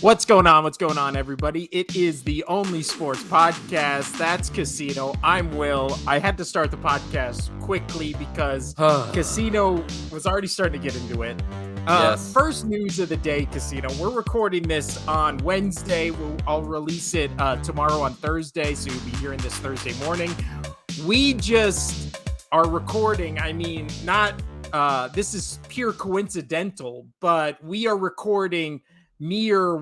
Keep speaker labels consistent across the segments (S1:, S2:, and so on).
S1: What's going on? What's going on, everybody? It is the only sports podcast. That's Casino. I'm Will. I had to start the podcast quickly because Casino was already starting to get into it.
S2: Yes.
S1: First news of the day, Casino. We're recording this on Wednesday. I'll release it tomorrow on Thursday, so you'll be hearing this Thursday morning. We just are recording. I mean, not this is pure coincidental, but we are recording mere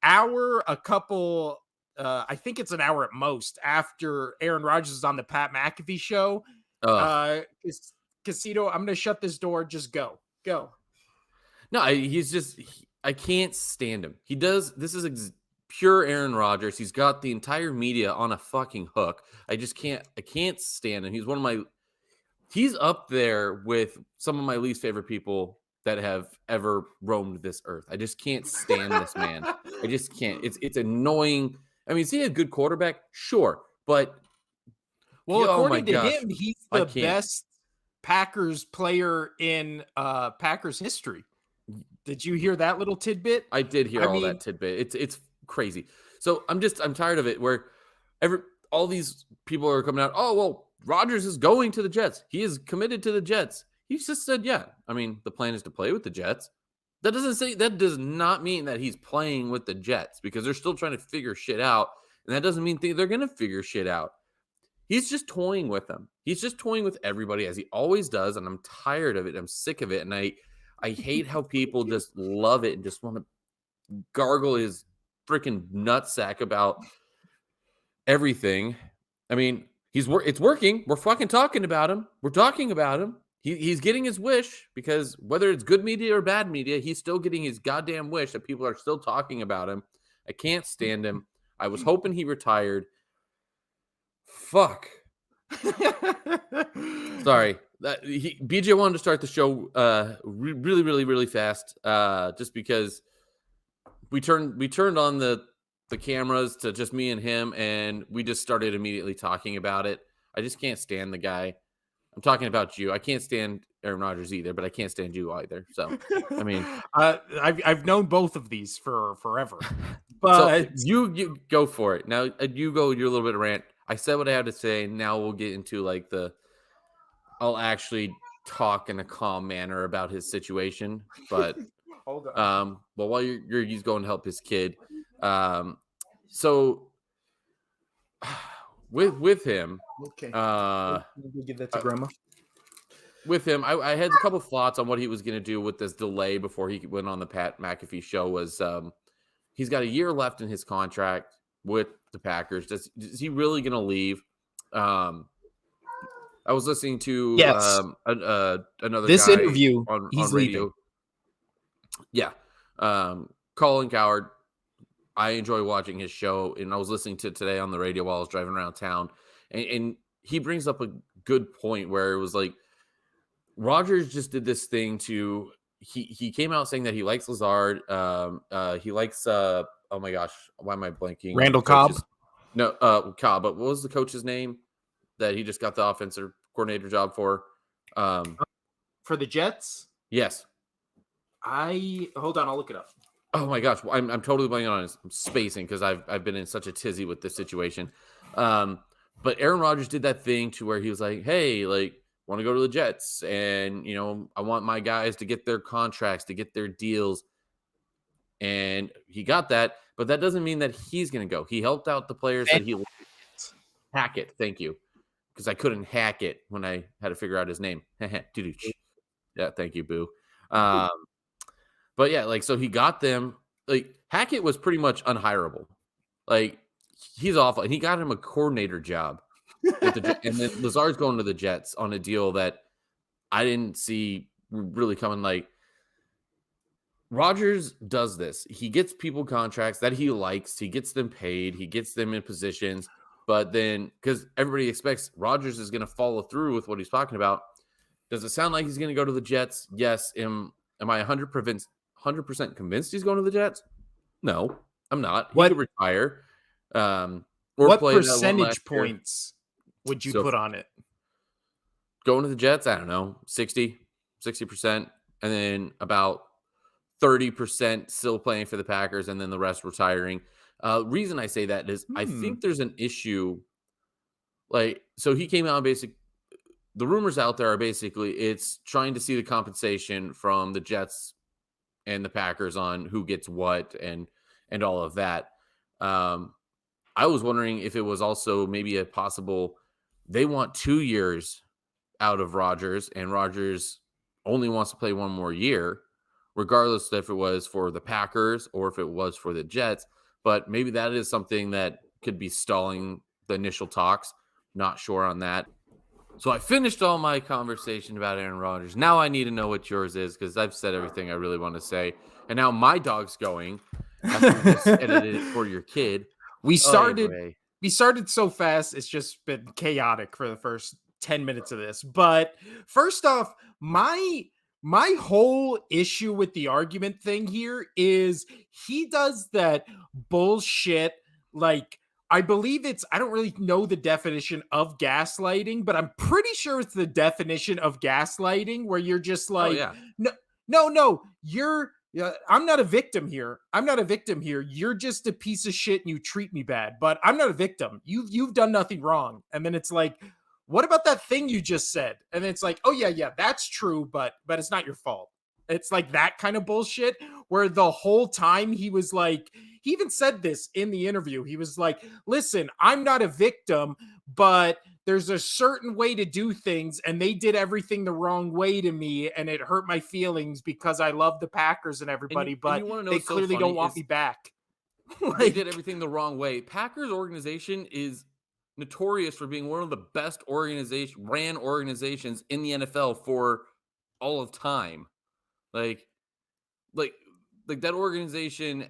S1: hour, a couple, I think it's an hour at most after Aaron Rodgers is on the Pat McAfee show. Casino, I'm going to shut this door. Just go.
S2: No, I can't stand him. This is pure Aaron Rodgers. He's got the entire media on a fucking hook. I can't stand him. He's up there with some of my least favorite people that have ever roamed this earth. I just can't stand this man. I just can't. It's annoying. I mean, is he a good quarterback? Sure. But
S1: according to him, he's the best Packers player in Packers history. Did you hear that little tidbit?
S2: I did hear that tidbit. It's crazy. So I'm tired of it where all these people are coming out, oh, well, Rodgers is going to the Jets. He is committed to the Jets. He just said, yeah. I mean, the plan is to play with the Jets. That does not mean that he's playing with the Jets because they're still trying to figure shit out. And that doesn't mean they're going to figure shit out. He's just toying with them. He's just toying with everybody as he always does. And I'm tired of it. I'm sick of it. And I hate how people just love it and just want to gargle his freaking nutsack about everything. I mean, it's working. We're fucking talking about him. We're talking about him. He's getting his wish because whether it's good media or bad media, he's still getting his goddamn wish that people are still talking about him. I can't stand him. I was hoping he retired. Fuck. Sorry. BJ wanted to start the show really, really, really fast just because we turned on the cameras to just me and him, and we just started immediately talking about it. I just can't stand the guy. I'm talking about you. I can't stand Aaron Rodgers either, but I can't stand you either. So, I mean,
S1: I've known both of these for forever. But
S2: so you go for it. Now you go your little bit of rant. I said what I had to say. Now we'll get into I'll actually talk in a calm manner about his situation. But
S1: hold on.
S2: Well, while he's going to help his kid. So with him,
S1: okay. Give that to Grandma.
S2: With him, I had a couple of thoughts on what he was going to do with this delay before he went on the Pat McAfee show. Was he's got a year left in his contract with the Packers? Is he really going to leave? I was listening to another
S1: this
S2: guy
S1: interview
S2: on
S1: radio.
S2: Leaving. Yeah, Colin Cowherd. I enjoy watching his show, and I was listening to it today on the radio while I was driving around town, and he brings up a good point where it was like Rodgers just did this thing to he came out saying that he likes Lazard, he likes oh my gosh, why am I blanking?
S1: Randall Cobb?
S2: No, Cobb, but what was the coach's name that he just got the offensive coordinator job for?
S1: For the Jets?
S2: Yes.
S1: Hold on, I'll look it up.
S2: Oh my gosh, I'm totally blanking on it. I'm spacing because I've been in such a tizzy with this situation. But Aaron Rodgers did that thing to where he was like, hey, want to go to the Jets, and I want my guys to get their contracts, to get their deals, and he got that. But that doesn't mean that he's going to go. He helped out the players that he Hackett. Thank you, because I couldn't hack it when I had to figure out his name. Yeah, thank you, boo. But yeah, so he got them. Hackett was pretty much unhireable. He's awful, and he got him a coordinator job. And then Lazard's going to the Jets on a deal that I didn't see really coming. Rodgers does this. He gets people contracts that he likes. He gets them paid. He gets them in positions. But then, because everybody expects Rodgers is going to follow through with what he's talking about, does it sound like he's going to go to the Jets? Yes. Am I 100% convinced he's going to the Jets? No, I'm not. He could retire.
S1: What percentage points would you put on it?
S2: Going to the Jets, I don't know, 60%. And then about 30% still playing for the Packers and then the rest retiring. Reason I say that is I
S1: Hmm.
S2: think there's an issue. Like, so he came out and the rumors out there are basically it's trying to see the compensation from the Jets and the Packers on who gets what and all of that. Um, I was wondering if it was also maybe a possible they want 2 years out of Rodgers, and Rodgers only wants to play one more year, regardless if it was for the Packers or if it was for the Jets. But maybe that is something that could be stalling the initial talks. Not sure on that. So I finished all my conversation about Aaron Rodgers. Now I need to know what yours is because I've said everything I really want to say. And now my dog's going after we just edited it for your kid.
S1: we
S2: Oh,
S1: started
S2: boy.
S1: we started so fast, it's just been chaotic for the first 10 minutes of this. But first off, my whole issue with the argument thing here is he does that bullshit. Like, I believe I don't really know the definition of gaslighting, but I'm pretty sure it's the definition of gaslighting where you're just
S2: Oh,
S1: like,
S2: yeah.
S1: no, yeah, I'm not a victim here. I'm not a victim here. You're just a piece of shit and you treat me bad, but I'm not a victim. You've done nothing wrong. And then it's like, what about that thing you just said? And it's like, oh yeah, that's true, but it's not your fault. It's like that kind of bullshit where the whole time he was like, he even said this in the interview. He was like, listen, I'm not a victim, but there's a certain way to do things, and they did everything the wrong way to me, and it hurt my feelings because I love the Packers and everybody,
S2: And
S1: but
S2: you want to know
S1: they
S2: what's so
S1: clearly don't
S2: funny
S1: want
S2: is
S1: me back.
S2: they did
S1: Like,
S2: everything the wrong way. Packers organization is notorious for being one of the best ran organizations in the NFL for all of time. Like, like, like that organization,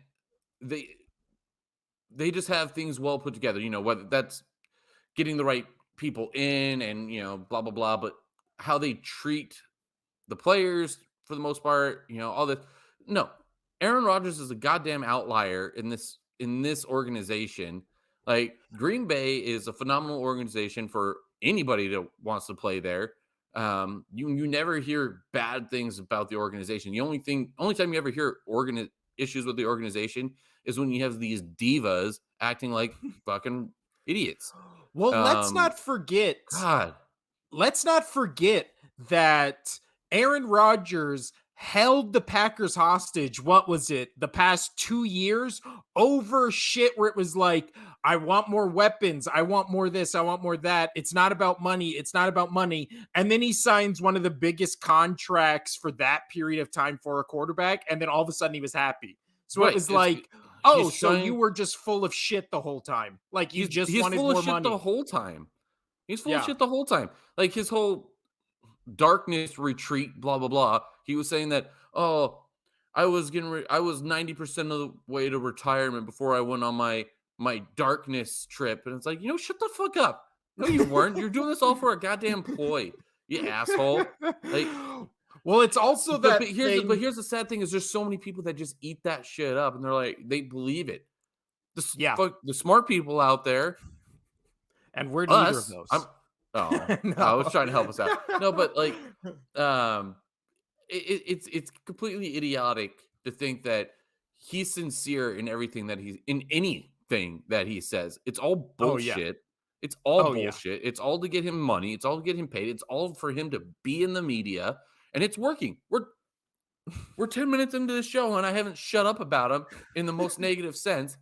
S2: they they just have things well put together. Whether that's getting the right people in and blah blah blah, but how they treat the players for the most part, all this. No, Aaron Rodgers is a goddamn outlier in this organization. Like, Green Bay is a phenomenal organization for anybody that wants to play there. You never hear bad things about the organization. The only time you ever hear issues with the organization is when you have these divas acting like fucking idiots.
S1: well,
S2: Um, God,
S1: let's not forget that Aaron Rodgers held the Packers hostage. What was it? The past 2 years over shit where it was like, I want more weapons. I want more this. I want more that. It's not about money. It's not about money. And then he signs one of the biggest contracts for that period of time for a quarterback. And then all of a sudden he was happy. So it
S2: right?
S1: was like, oh,
S2: He's
S1: so you
S2: trying.
S1: were just full of shit the whole time. Like you
S2: He's
S1: just
S2: he's
S1: wanted
S2: full of
S1: more
S2: shit the
S1: money.
S2: whole time. He's full of
S1: Yeah.
S2: shit the whole time. Like, his whole darkness retreat, blah blah blah. He was saying that, oh, I was 90% of the way to retirement before I went on my darkness trip, and it's like, shut the fuck up. No, you weren't. You're doing this all for a goddamn ploy, you asshole. Like,
S1: Well, it's also
S2: but
S1: that
S2: here's the but
S1: thing.
S2: here's the sad thing is there's so many people that just eat that shit up, and they're like, they believe it.
S1: Yeah.
S2: The smart people out there,
S1: And we're neither of
S2: us,
S1: those.
S2: I was
S1: No.
S2: trying to help us out. No, but like, um, it's completely idiotic to think that he's sincere in everything that he's in anything that he says. It's all
S1: Oh, yeah.
S2: bullshit. It's all
S1: Oh, yeah.
S2: bullshit. It's all to get him money. It's all to get him paid. It's all for him to be in the media, and it's working. We're 10 minutes into the show, and I haven't shut up about him in the most negative sense.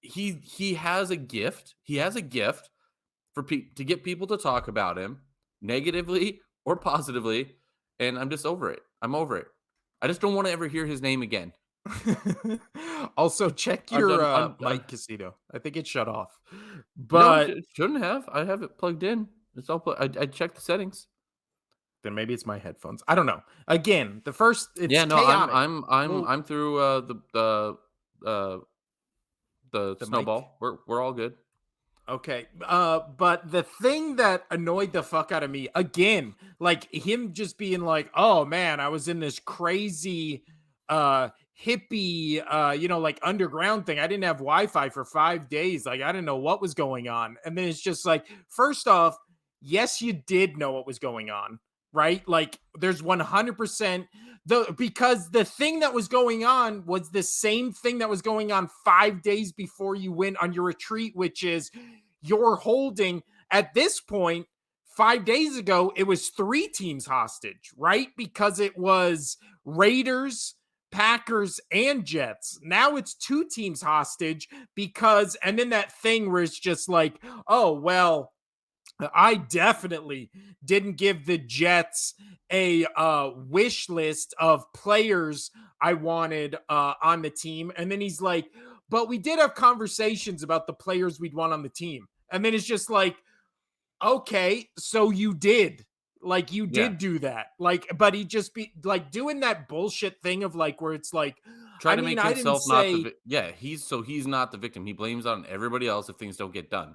S2: He has a gift. He has a gift to get people to talk about him negatively or positively, and I'm just over it. I'm over it. I just don't want to ever hear his name again.
S1: Also, check
S2: I'm
S1: your
S2: done.
S1: mic, Casino. I think it shut off.
S2: No,
S1: But
S2: it shouldn't have. I have it plugged in. It's all. I checked the settings.
S1: then maybe it's my headphones. I don't know. Again, it's
S2: Yeah, no,
S1: chaotic.
S2: I'm through the
S1: The mic.
S2: snowball. We're all good.
S1: Okay. But the thing that annoyed the fuck out of me, again, like him just being like, oh man, I was in this crazy hippie like underground thing. I didn't have Wi-Fi for 5 days. Like, I didn't know what was going on. And then it's just like, first off, yes, you did know what was going on. right? Like there's 100% because the thing that was going on was the same thing that was going on 5 days before you went on your retreat, which is you're holding at this point 5 days ago it was 3 teams hostage, right? Because it was Raiders, Packers, and Jets. Now it's 2 teams hostage because and then that thing where it's just like, oh well, I definitely didn't give the Jets a wish list of players I wanted on the team. And then he's like, but we did have conversations about the players we'd want on the team. And then it's just like, okay, so you did. Like you
S2: Yeah.
S1: did do that. Like, but he just be like doing that bullshit thing of like where it's like,
S2: Try
S1: I
S2: to
S1: mean,
S2: make
S1: I didn't
S2: himself not the
S1: say
S2: he's not the victim. He blames on everybody else if things don't get done.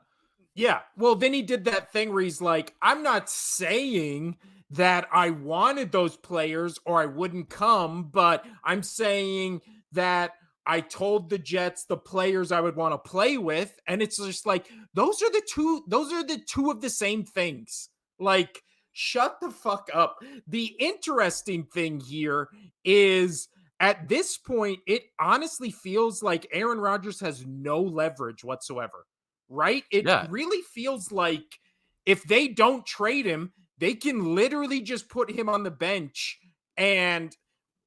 S1: yeah. Well, then he did that thing where he's like, I'm not saying that I wanted those players or I wouldn't come, but I'm saying that I told the Jets the players I would want to play with. And it's just like, those are the two of the same things. Like, shut the fuck up. The interesting thing here is at this point, it honestly feels like Aaron Rodgers has no leverage whatsoever, right? It
S2: Yeah.
S1: really feels like if they don't trade him, they can literally just put him on the bench and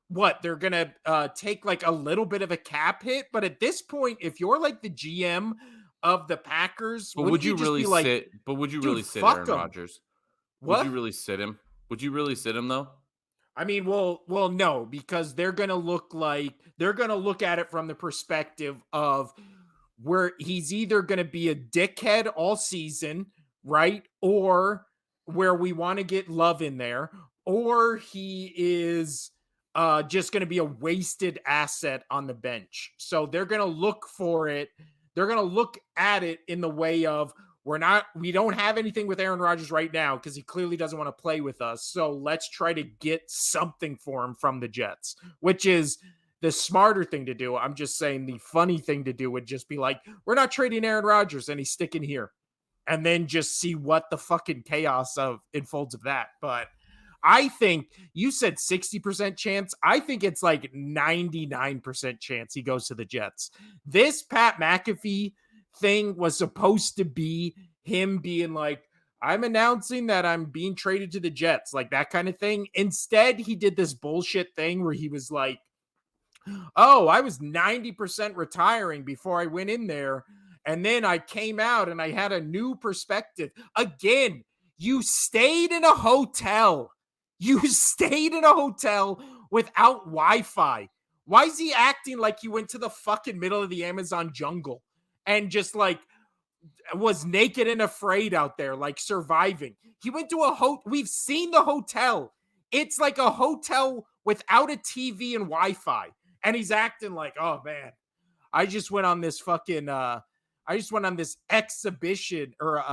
S1: what they're gonna take like a little bit of a cap hit. But at this point, if you're like the GM of the Packers,
S2: But
S1: wouldn't
S2: would
S1: you
S2: you
S1: just
S2: really
S1: be like,
S2: sit but would you
S1: dude,
S2: really sit
S1: fuck
S2: Aaron
S1: him?
S2: Rodgers? Would you
S1: What?
S2: really sit him? Would you really sit him though?
S1: I mean, well, no, because they're gonna look at it from the perspective of where he's either gonna be a dickhead all season, right? Or where we want to get Love in there, or he is just gonna be a wasted asset on the bench. So they're gonna look for it, they're gonna look at it in the way of we don't have anything with Aaron Rodgers right now because he clearly doesn't want to play with us. So let's try to get something for him from the Jets, which is the smarter thing to do. I'm just saying the funny thing to do would just be like, we're not trading Aaron Rodgers and he's sticking here. And then just see what the fucking chaos of unfolds of that. But I think you said 60% chance. I think it's like 99% chance he goes to the Jets. This Pat McAfee thing was supposed to be him being like, I'm announcing that I'm being traded to the Jets, like that kind of thing. Instead, he did this bullshit thing where he was like, oh, I was 90% retiring before I went in there. And then I came out and I had a new perspective. Again, you stayed in a hotel. You stayed in a hotel without Wi Fi. Why is he acting like you went to the fucking middle of the Amazon jungle and just like was naked and afraid out there, like surviving? He went to we've seen the hotel. It's like a hotel without a TV and Wi Fi. And he's acting like, oh man, I just went on this fucking I just went on this exhibition or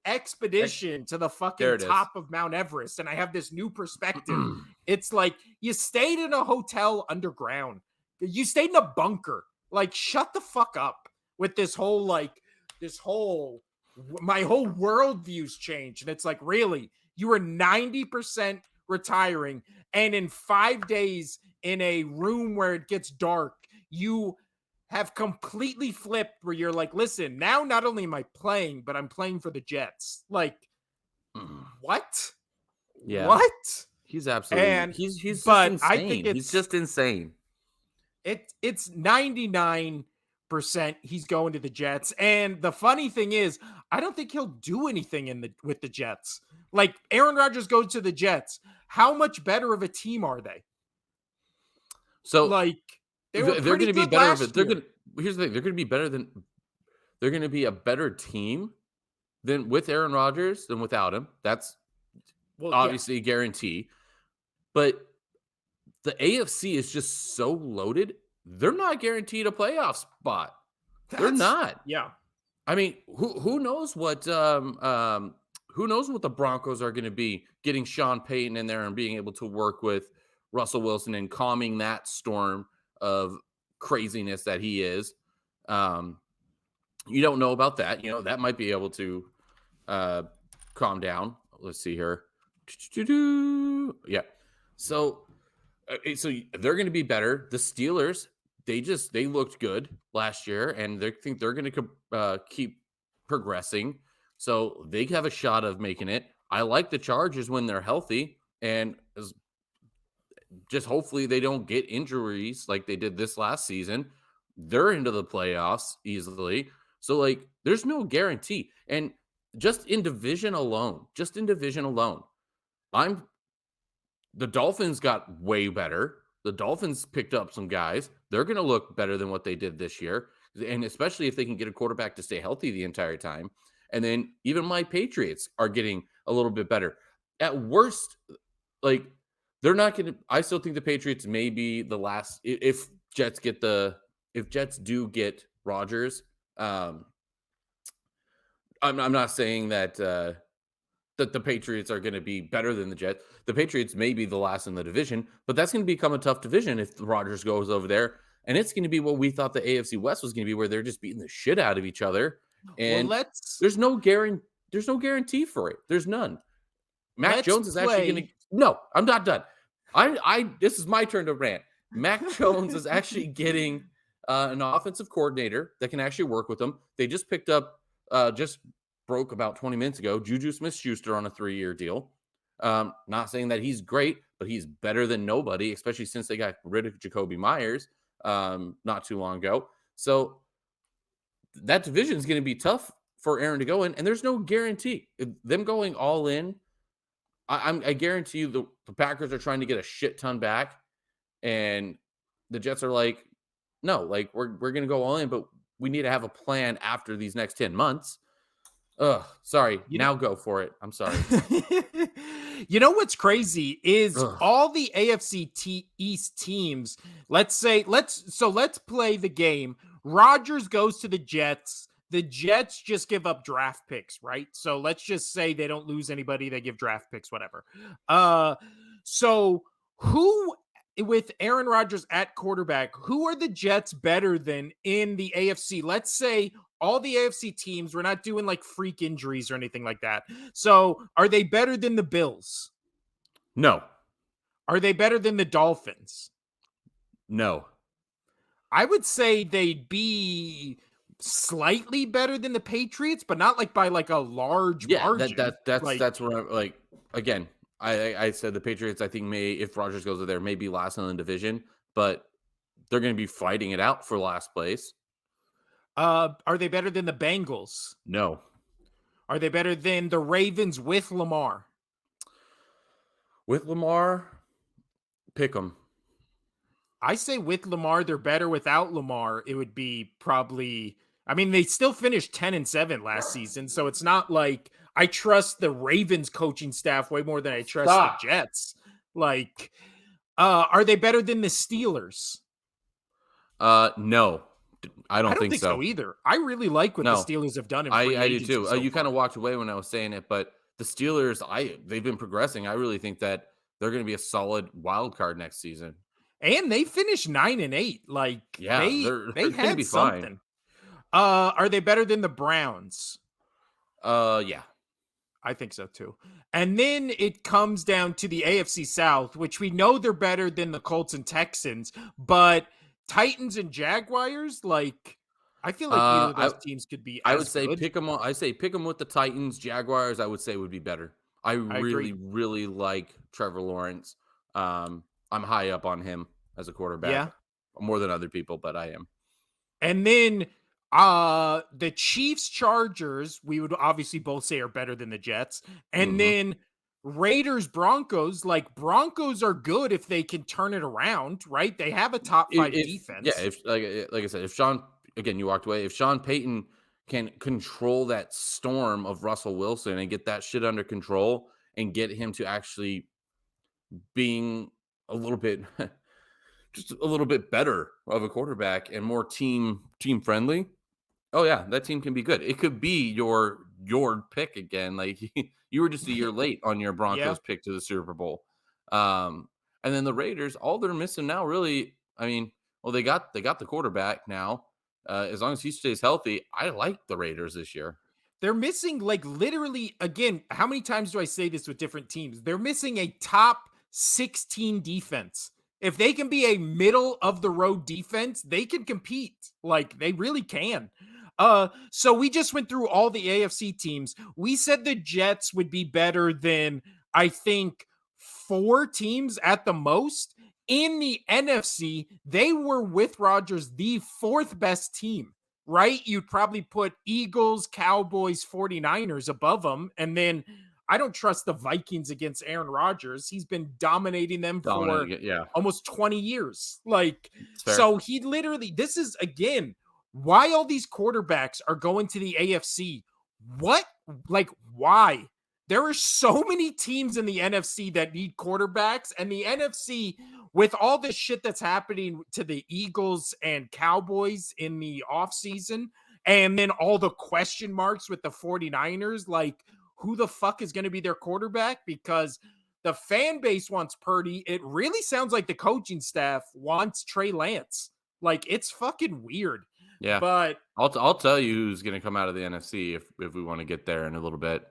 S1: expedition to the
S2: There
S1: fucking
S2: it is.
S1: top of Mount Everest and I have this new perspective. It's like you stayed in a hotel underground. You stayed in a bunker. Like shut the fuck up with this whole my whole worldview's changed. And it's like, really, you were 90% retiring, and in 5 days in a room where it gets dark, you have completely flipped where you're like, listen, now not only am I playing, but I'm playing for the Jets. Like, what?
S2: Yeah.
S1: What?
S2: He's absolutely
S1: And
S2: he's just
S1: but I think
S2: insane. He's just insane.
S1: it's 99% he's going to the Jets. And the funny thing is, I don't think he'll do anything with the Jets. Like Aaron Rodgers goes to the Jets. How much better of a team are they?
S2: So
S1: Like they were
S2: they're
S1: pretty
S2: going to be
S1: good
S2: better of it.
S1: last year.
S2: Here's the thing. They're going to be a better team than with Aaron Rodgers than without him. That's
S1: Well,
S2: obviously a guarantee. But the AFC is just so loaded. They're not guaranteed a playoff spot. They're not.
S1: Yeah.
S2: I mean, who knows what who knows what the Broncos are going to be getting Sean Payton in there and being able to work with Russell Wilson and calming that storm of craziness that he is. You don't know about that. You know, that might be able to calm down. Let's see here. Yeah. So, they're going to be better. The Steelers, they looked good last year, and they think they're going to keep progressing. So they have a shot of making it. I like the Chargers when they're healthy, and just hopefully they don't get injuries like they did this last season. They're into the playoffs easily. So like there's no guarantee. And just in division alone, I'm the Dolphins got way better. The Dolphins picked up some guys. They're going to look better than what they did this year. And especially if they can get a quarterback to stay healthy the entire time. And then even my Patriots are getting a little bit better. At worst, like they're not going to, I still think the Patriots may be the last, if Jets do get Rodgers. I'm not saying that the Patriots are going to be better than the Jets. The Patriots may be the last in the division, but that's going to become a tough division if Rodgers goes over there. And it's going to be what we thought the AFC West was going to be, where they're just beating the shit out of each other.
S1: Well,
S2: And
S1: let's
S2: there's no guarantee. There's no guarantee for it. There's none. Mac
S1: let's
S2: Jones is actually going to.
S1: play.
S2: No, I'm not done. This is my turn to rant. Mac Jones is actually getting an offensive coordinator that can actually work with him. They just picked up, just broke about 20 minutes ago, Juju Smith-Schuster on a 3-year deal. Not saying that he's great, but he's better than nobody, especially since they got rid of Jacoby Myers not too long ago. So that division is going to be tough for Aaron to go in, and there's no guarantee. Them going all in, I guarantee you the Packers are trying to get a shit ton back, and the Jets are like, no, like we're going to go all in, but we need to have a plan after these next 10 months. Ugh, sorry.
S1: You know,
S2: Now go for it. I'm sorry.
S1: you know what's crazy is
S2: Ugh.
S1: all the East teams. Let's play the game. Rodgers goes to the Jets. The Jets just give up draft picks, right? So let's just say they don't lose anybody. They give draft picks, whatever. So who with Aaron Rodgers at quarterback, who are the Jets better than in the AFC? Let's say all the AFC teams, we're not doing like freak injuries or anything like that. So are they better than the Bills?
S2: No.
S1: Are they better than the Dolphins?
S2: No.
S1: I would say they'd be slightly better than the Patriots, but not like by like a large
S2: Yeah,
S1: margin. Like,
S2: that's what I'm like. Again, I said the Patriots, I think, may, if Rodgers goes there, may be last in the division, but they're going to be fighting it out for last place.
S1: are they better than the Bengals?
S2: No.
S1: Are they better than the Ravens with Lamar?
S2: With Lamar, pick them.
S1: I say with Lamar, they're better. Without Lamar, it would be probably. I mean, they still finished 10-7 last season, so it's not like I trust the Ravens coaching staff way more than I trust
S2: Stop.
S1: the Jets. Like, are they better than the Steelers?
S2: No. I don't think
S1: so either. I really like what the Steelers have done in free
S2: I do
S1: agency
S2: too.
S1: so
S2: You kind
S1: far.
S2: of walked away when I was saying it, but the Steelers, they've been progressing. I really think that they're going to be a solid wild card next season.
S1: And they finished 9-8. Like,
S2: Yeah,
S1: they
S2: they're going to
S1: had
S2: be fine.
S1: something. Are they better than the Browns?
S2: Yeah.
S1: I think so too. And then it comes down to the AFC South, which we know they're better than the Colts and Texans, but Titans and Jaguars, like, I feel like either of those teams could be
S2: I
S1: as
S2: would say
S1: good.
S2: pick them. I say pick them with the Titans. Jaguars, I would say would be better. I really,
S1: agree.
S2: really like Trevor Lawrence. I'm high up on him as a quarterback,
S1: Yeah.
S2: more than other people, but I am.
S1: And then the Chiefs Chargers, we would obviously both say are better than the Jets. And then Raiders Broncos, like Broncos are good if they can turn it around, right? They have a top 5 defense.
S2: Yeah, if like I said, if Sean, again, you walked away, if Sean Payton can control that storm of Russell Wilson and get that shit under control and get him to actually being a little bit just a little bit better of a quarterback and more team friendly. Oh yeah, that team can be good. It could be your pick again. Like you were just a year late on your Broncos pick to the Super Bowl. And then the Raiders, all they're missing now, really, I mean, well, they got the quarterback now. As long as he stays healthy, I like the Raiders this year.
S1: They're missing, like, literally, again, how many times do I say this with different teams? They're missing a top 16 defense. If they can be a middle of the road defense, they can compete. Like, they really can. So we just went through all the AFC teams. We said the Jets would be better than, I think, 4 teams at the most. In the NFC, they were, with Rodgers, the 4th best team, right? You'd probably put Eagles, Cowboys, 49ers above them. And then I don't trust the Vikings against Aaron Rodgers. He's been dominating them for
S2: Dominant, yeah,
S1: almost 20 years. Like,
S2: it's fair.
S1: so he literally, this is again why all these quarterbacks are going to the AFC. What? Like, why? There are so many teams in the NFC that need quarterbacks, and the NFC, with all the shit that's happening to the Eagles and Cowboys in the offseason, and then all the question marks with the 49ers, like, who the fuck is going to be their quarterback? Because the fan base wants Purdy. It really sounds like the coaching staff wants Trey Lance. Like, it's fucking weird.
S2: Yeah,
S1: But
S2: I'll tell you who's going to come out of the NFC if we want to get there in a little bit.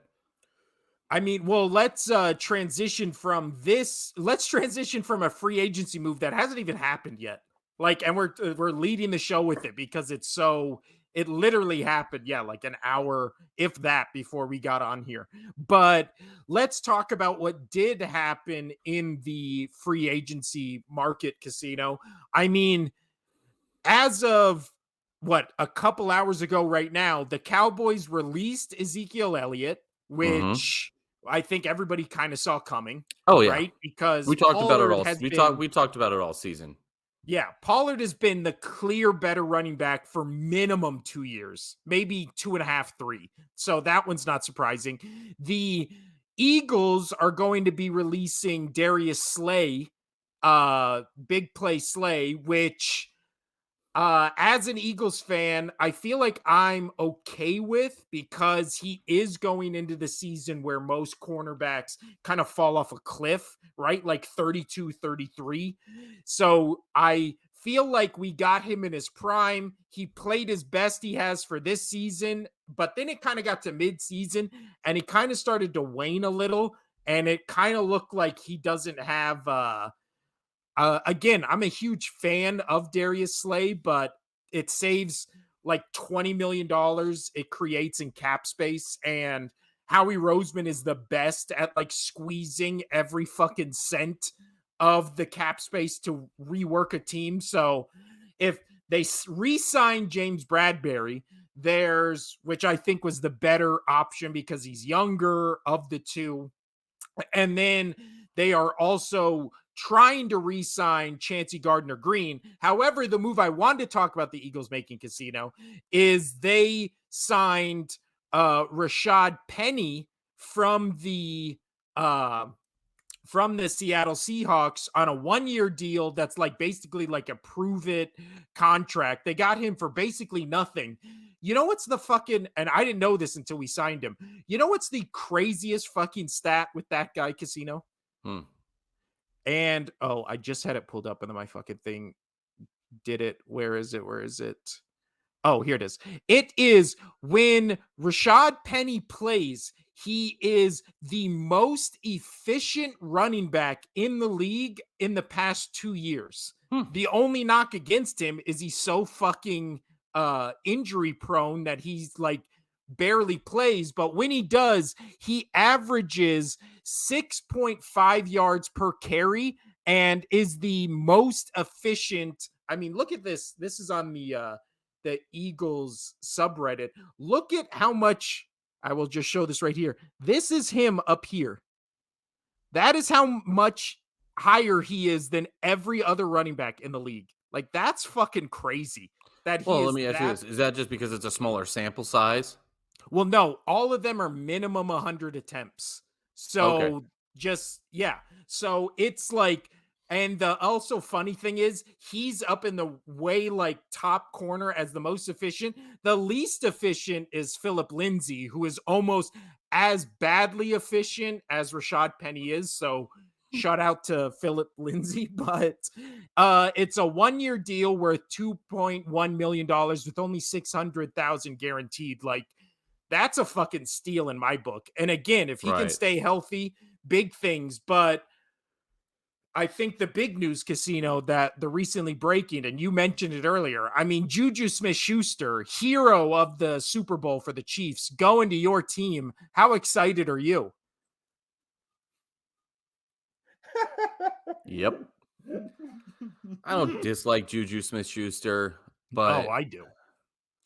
S1: I mean, well, let's transition from this. Let's transition from a free agency move that hasn't even happened yet. Like, and we're leading the show with it because it literally happened, yeah, like an hour, if that, before we got on here. But let's talk about what did happen in the free agency market, Casino. I mean, as of a couple hours ago right now, the Cowboys released Ezekiel Elliott,
S2: Mhm.
S1: which I think everybody kind of saw coming,
S2: Oh yeah,
S1: right? Because
S2: we talked about it
S1: Pollard
S2: all.
S1: has been,
S2: We talked about it all season.
S1: yeah, Pollard has been the clear better running back for minimum 2 years, maybe 2.5, 3. So that one's not surprising. The Eagles are going to be releasing Darius Slay, big play Slay, which as an Eagles fan, I feel like I'm okay with, because he is going into the season where most cornerbacks kind of fall off a cliff, right? Like 32, 33. So I feel like we got him in his prime. He played his best he has for this season, but then it kind of got to mid-season and he kind of started to wane a little, and it kind of looked like he doesn't have again, I'm a huge fan of Darius Slay, but it saves like $20 million it creates in cap space. And Howie Roseman is the best at like squeezing every fucking cent of the cap space to rework a team. So if they re-sign James Bradbury, which I think was the better option because he's younger of the two. And then they are also trying to re-sign Chancey Gardner-Green. However, the move I wanted to talk about the Eagles making, Casino, is they signed Rashad Penny from the Seattle Seahawks on a 1-year deal that's like basically like a prove it contract. They got him for basically nothing. You know what's the fucking, and I didn't know this until we signed him. You know what's the craziest fucking stat with that guy, Casino?
S2: Hmm.
S1: And I just had it pulled up and then my fucking thing did it. Where is it? Where is it? Oh, here it is. It is when Rashad Penny plays, he is the most efficient running back in the league in the past 2 years.
S2: Hmm.
S1: The only knock against him is he's so fucking injury prone that he's like barely plays, but when he does, he averages 6.5 yards per carry and is the most efficient. I mean, look at this. This is on the Eagles subreddit. Look at how much, I will just show this right here. This is him up here. That is how much higher he is than every other running back in the league. Like, that's fucking crazy that he
S2: Well, let
S1: is
S2: me ask you
S1: that.
S2: this: is that just because it's a smaller sample size?
S1: Well, no, all of them are minimum 100 attempts.
S2: Okay.
S1: So just, yeah. So it's like, and the also funny thing is he's up in the way like top corner as the most efficient. The least efficient is Philip Lindsay, who is almost as badly efficient as Rashad Penny is. So shout out to Philip Lindsay, but it's a 1-year deal worth $2.1 million with only 600,000 guaranteed. Like, that's a fucking steal in my book. And again, if he can
S2: Right.
S1: stay healthy, big things. But I think the big news, Casino, that the recently breaking, and you mentioned it earlier. I mean, Juju Smith-Schuster, hero of the Super Bowl for the Chiefs, going to your team. How excited are you?
S2: Yep. I don't dislike Juju Smith-Schuster,
S1: Oh,
S2: but
S1: I do.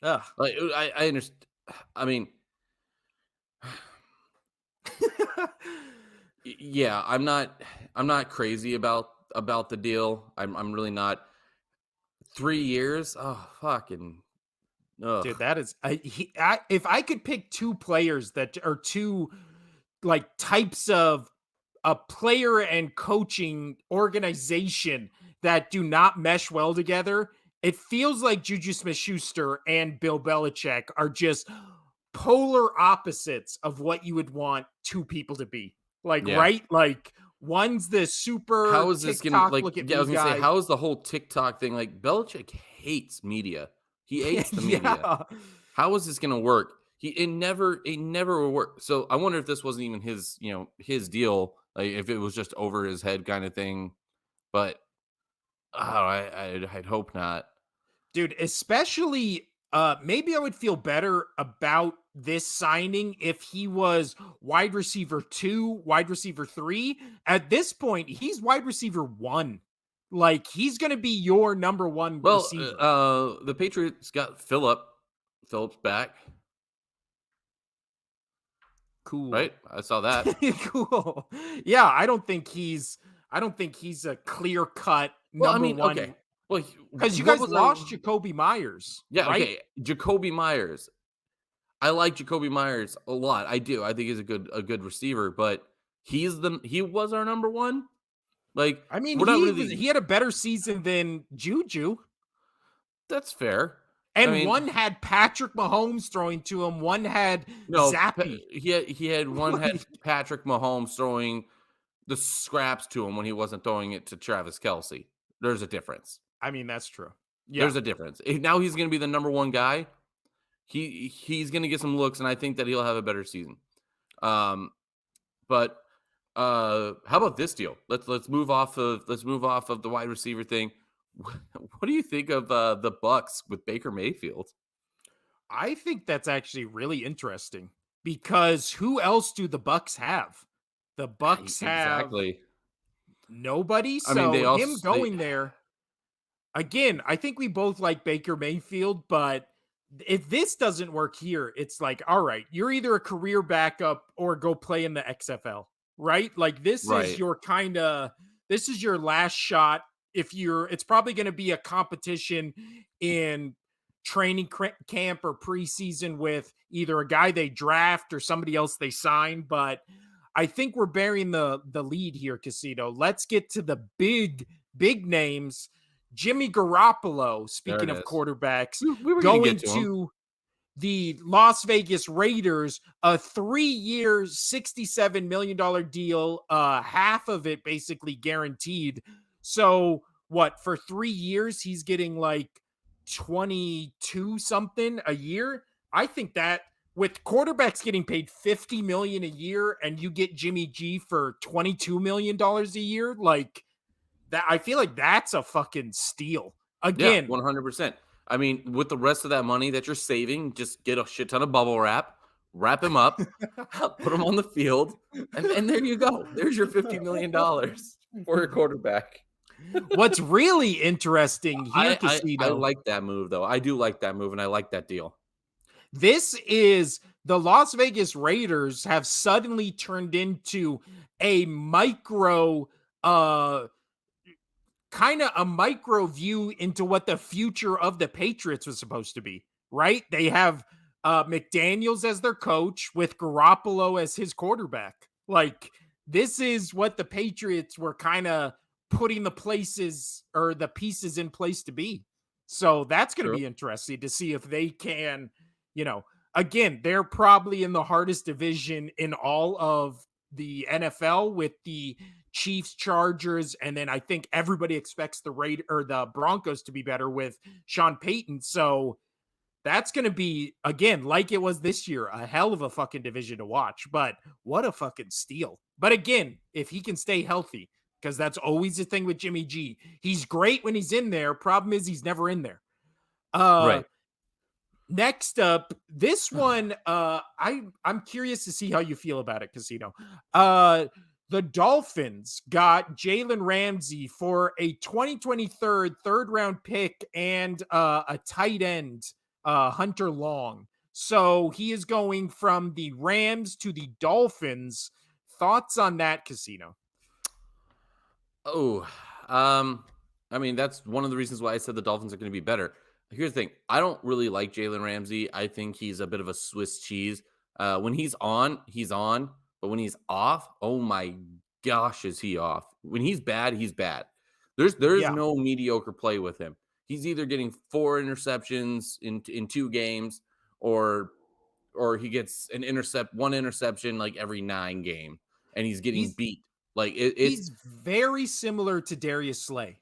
S1: Ugh.
S2: like I understand. I mean, yeah, I'm not crazy about the deal. I'm really not. 3 years? Oh, fucking ugh.
S1: Dude, that is if I could pick two players that are two like types of a player and coaching organization that do not mesh well together, it feels like Juju Smith-Schuster and Bill Belichick are just polar opposites of what you would want two people to be. Like,
S2: Yeah.
S1: right? Like, one's the
S2: How
S1: super
S2: is this gonna
S1: TikTok
S2: like?
S1: look at
S2: Yeah, I
S1: me
S2: was gonna say,
S1: guy.
S2: how is the whole TikTok thing like? Belichick hates media. He hates the media.
S1: Yeah.
S2: How is this gonna work? It never will work. So I wonder if this wasn't even his, his deal. Like if it was just over his head kind of thing. But I'd hope not.
S1: Dude, especially maybe I would feel better about this signing if he was wide receiver 2, wide receiver 3. At this point, he's wide receiver 1. Like he's going to be your number 1
S2: Well,
S1: receiver.
S2: the Patriots got Phillips back,
S1: Cool.
S2: right? I saw that.
S1: Cool. Yeah, I don't think he's a clear-cut
S2: Well, I
S1: number
S2: mean,
S1: 1
S2: okay. Well,
S1: cuz you
S2: what
S1: guys
S2: was our?
S1: lost Jacoby Myers,
S2: Yeah,
S1: right?
S2: okay. Jacoby Myers. I like Jacoby Myers a lot. I do. I think he's a good receiver, but he was our number one. Like
S1: I mean,
S2: we're not
S1: he
S2: really.
S1: had a better season than Juju.
S2: That's fair. I
S1: And
S2: mean,
S1: one had Patrick Mahomes throwing to him, one had
S2: no,
S1: Zappy.
S2: he had one had
S1: Like,
S2: Patrick Mahomes throwing the scraps to him when he wasn't throwing it to Travis Kelsey. There's a difference.
S1: I mean, that's true. Yeah.
S2: There's a difference. Now he's going to be the number one guy. He's going to get some looks, and I think that he'll have a better season. Um, but how about this deal? Let's move off of the wide receiver thing. What do you think of the Bucks with Baker Mayfield?
S1: I think that's actually really interesting because who else do the Bucks have? The Bucks have
S2: Exactly.
S1: nobody.
S2: I mean,
S1: So
S2: they
S1: him
S2: also they
S1: going there, again, I think we both like Baker Mayfield, but if this doesn't work here, it's like, all right, you're either a career backup or go play in the XFL, right? Like
S2: right.
S1: this is your last shot. It's probably going to be a competition in training camp or preseason with either a guy they draft or somebody else they sign. But I think we're bearing the lead here, Casino. Let's get to the big names. Jimmy Garoppolo,
S2: There
S1: speaking
S2: it
S1: of
S2: is.
S1: quarterbacks,
S2: We were gonna get
S1: going
S2: to him.
S1: to the Las Vegas Raiders, a 3-year, $67 million deal, half of it basically guaranteed. So, what, for 3 years, he's getting like 22 something a year? I think that with quarterbacks getting paid 50 million a year and you get Jimmy G for 22 million dollars a year, like that, I feel like that's a fucking steal.
S2: Yeah,
S1: Again,
S2: 100%. I mean, with the rest of that money that you're saving, just get a shit ton of bubble wrap him up, put him on the field, and there you go. There's your $50 million for a quarterback.
S1: what's really interesting here,
S2: I
S1: Casino,
S2: like that move though. I do like that move, and I like that deal.
S1: this is the Las Vegas Raiders have suddenly turned into a micro kind of a micro view into what the future of the Patriots was supposed to be, right? They have McDaniels as their coach with Garoppolo as his quarterback. Like, this is what the Patriots were kind of putting the places or the pieces in place to be. So that's going to
S2: True.
S1: be interesting to see if they can, you know, again, they're probably in the hardest division in all of the NFL with the Chiefs, Chargers, and then I think everybody expects the Broncos to be better with Sean Payton. So That's going to be, again, like it was this year, a hell of a fucking division to watch. But what a fucking steal. But again, if he can stay healthy, because that's always the thing with Jimmy G. He's great when he's in there. Problem is he's never in there.
S2: Right.
S1: Next up, this one, I'm curious to see how you feel about it, Casino. The Dolphins got Jalen Ramsey for a 2023 third round pick and a tight end, Hunter Long. So he is going from the Rams to the Dolphins. Thoughts on that, Casino?
S2: Oh, I mean, that's one of the reasons why I said the Dolphins are going to be better. Here's the thing. I don't really like Jalen Ramsey. I think he's a bit of a Swiss cheese. When he's on, he's on. But when he's off, oh my gosh, is he off? When he's bad, he's bad. There's
S1: Yeah,
S2: no mediocre play with him. He's either getting 4 interceptions in 2 games, or he gets one interception like every 9 game, and he's getting
S1: he's
S2: beat. Like it's
S1: he's very similar to Darius Slay.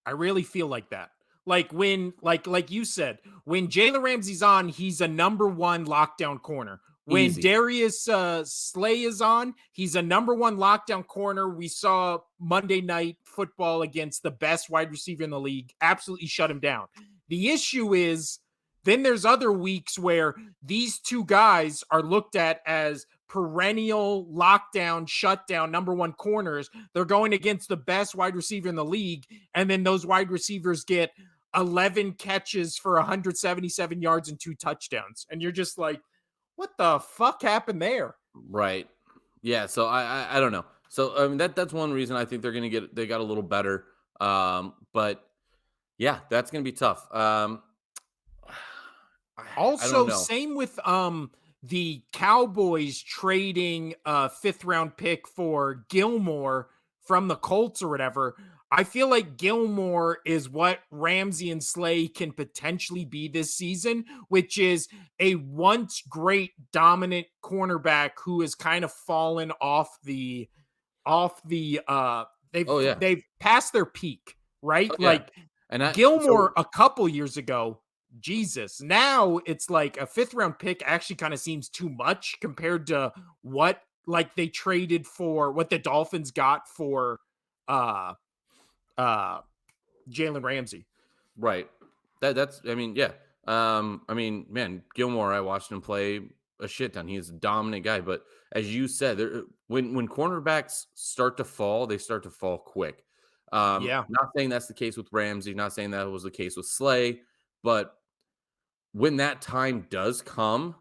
S1: I really feel like that. Like when, like you said, when Jalen Ramsey's on, he's a number one lockdown corner. When
S2: easy.
S1: Darius Slay is on, he's a number one lockdown corner. We saw Monday Night Football against the best wide receiver in the league, absolutely shut him down. The issue is then there's other weeks where these two guys are looked at as perennial lockdown, shutdown, number one corners. They're going against the best wide receiver in the league. And then those wide receivers get 11 catches for 177 yards and 2 touchdowns. And you're just like, what the fuck happened there?
S2: Right. Yeah. So I don't know. So I mean that's one reason I think they got a little better. But yeah, that's gonna be tough. I don't
S1: Also,
S2: know.
S1: same with the Cowboys trading a 5th round pick for Gilmore from the Colts or whatever. I feel like Gilmore is what Ramsey and Slay can potentially be this season, which is a once great dominant cornerback who has kind of fallen off the
S2: Oh yeah.
S1: they've passed their peak, right?
S2: Oh yeah.
S1: Like
S2: And I
S1: Gilmore
S2: so
S1: a couple years ago, Jesus. Now it's like a 5th round pick actually kind of seems too much compared to what like they traded for, what the Dolphins got for uh uh Jalen Ramsey.
S2: right. That's I mean, yeah. I mean, man, Gilmore, I watched him play a shit ton. He's a dominant guy, but as you said, when cornerbacks start to fall, they start to fall quick.
S1: Yeah.
S2: Not saying that's the case with Ramsey, not saying that was the case with Slay, but when that time does come,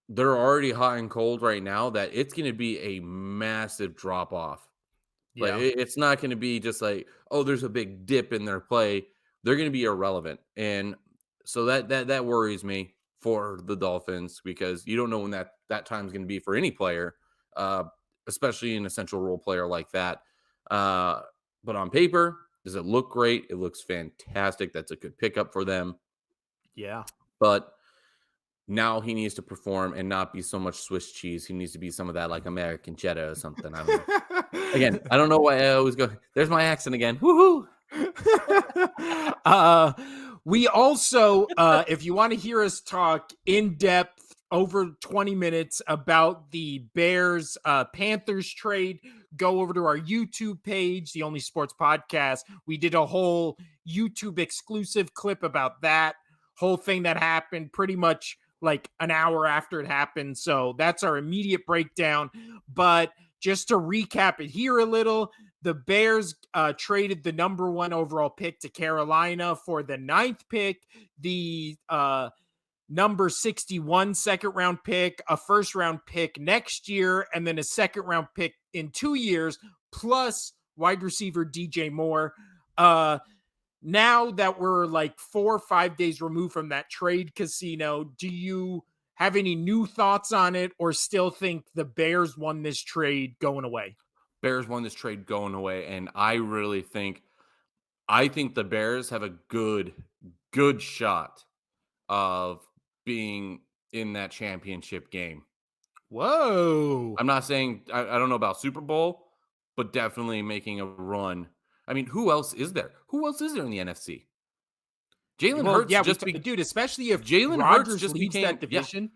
S2: they're already hot and cold right now that it's going to be a massive drop off. Like
S1: Yeah.
S2: it's not going to be just like, oh, there's a big dip in their play. They're going to be irrelevant, and so that worries me for the Dolphins because you don't know when that time is going to be for any player, uh, especially an essential role player like that. But on paper, does it look great? It looks fantastic. That's a good pickup for them,
S1: Yeah.
S2: but now he needs to perform and not be so much Swiss cheese. He needs to be some of that like American cheddar or something. I don't know. Again, I don't know why I always go. There's my accent again. Woohoo!
S1: uh, we also, if you want to hear us talk in depth over 20 minutes about the Bears Panthers trade, go over to our YouTube page, The Only Sports Podcast. We did a whole YouTube exclusive clip about that whole thing that happened pretty much like an hour after it happened. So that's our immediate breakdown. But just to recap it here a little, the Bears traded the number 1 overall pick to Carolina for the 9th pick, the number 61 second round pick, a first round pick next year, and then a second round pick in 2 years, plus wide receiver DJ Moore. Now that we're like 4 or 5 days removed from that trade, Casino, do you have any new thoughts on it or still think the Bears won this trade going away?
S2: Bears won this trade going away, and I think the Bears have a good shot of being in that championship game.
S1: Whoa.
S2: I'm not saying I don't know about Super Bowl, but definitely making a run. I mean, who else is there? Who else is there in the NFC? Jalen
S1: Well,
S2: Hurts
S1: yeah,
S2: just be
S1: dude, especially if
S2: Jalen Hurts
S1: Rodgers
S2: just
S1: leaves
S2: became
S1: that
S2: yeah.
S1: division.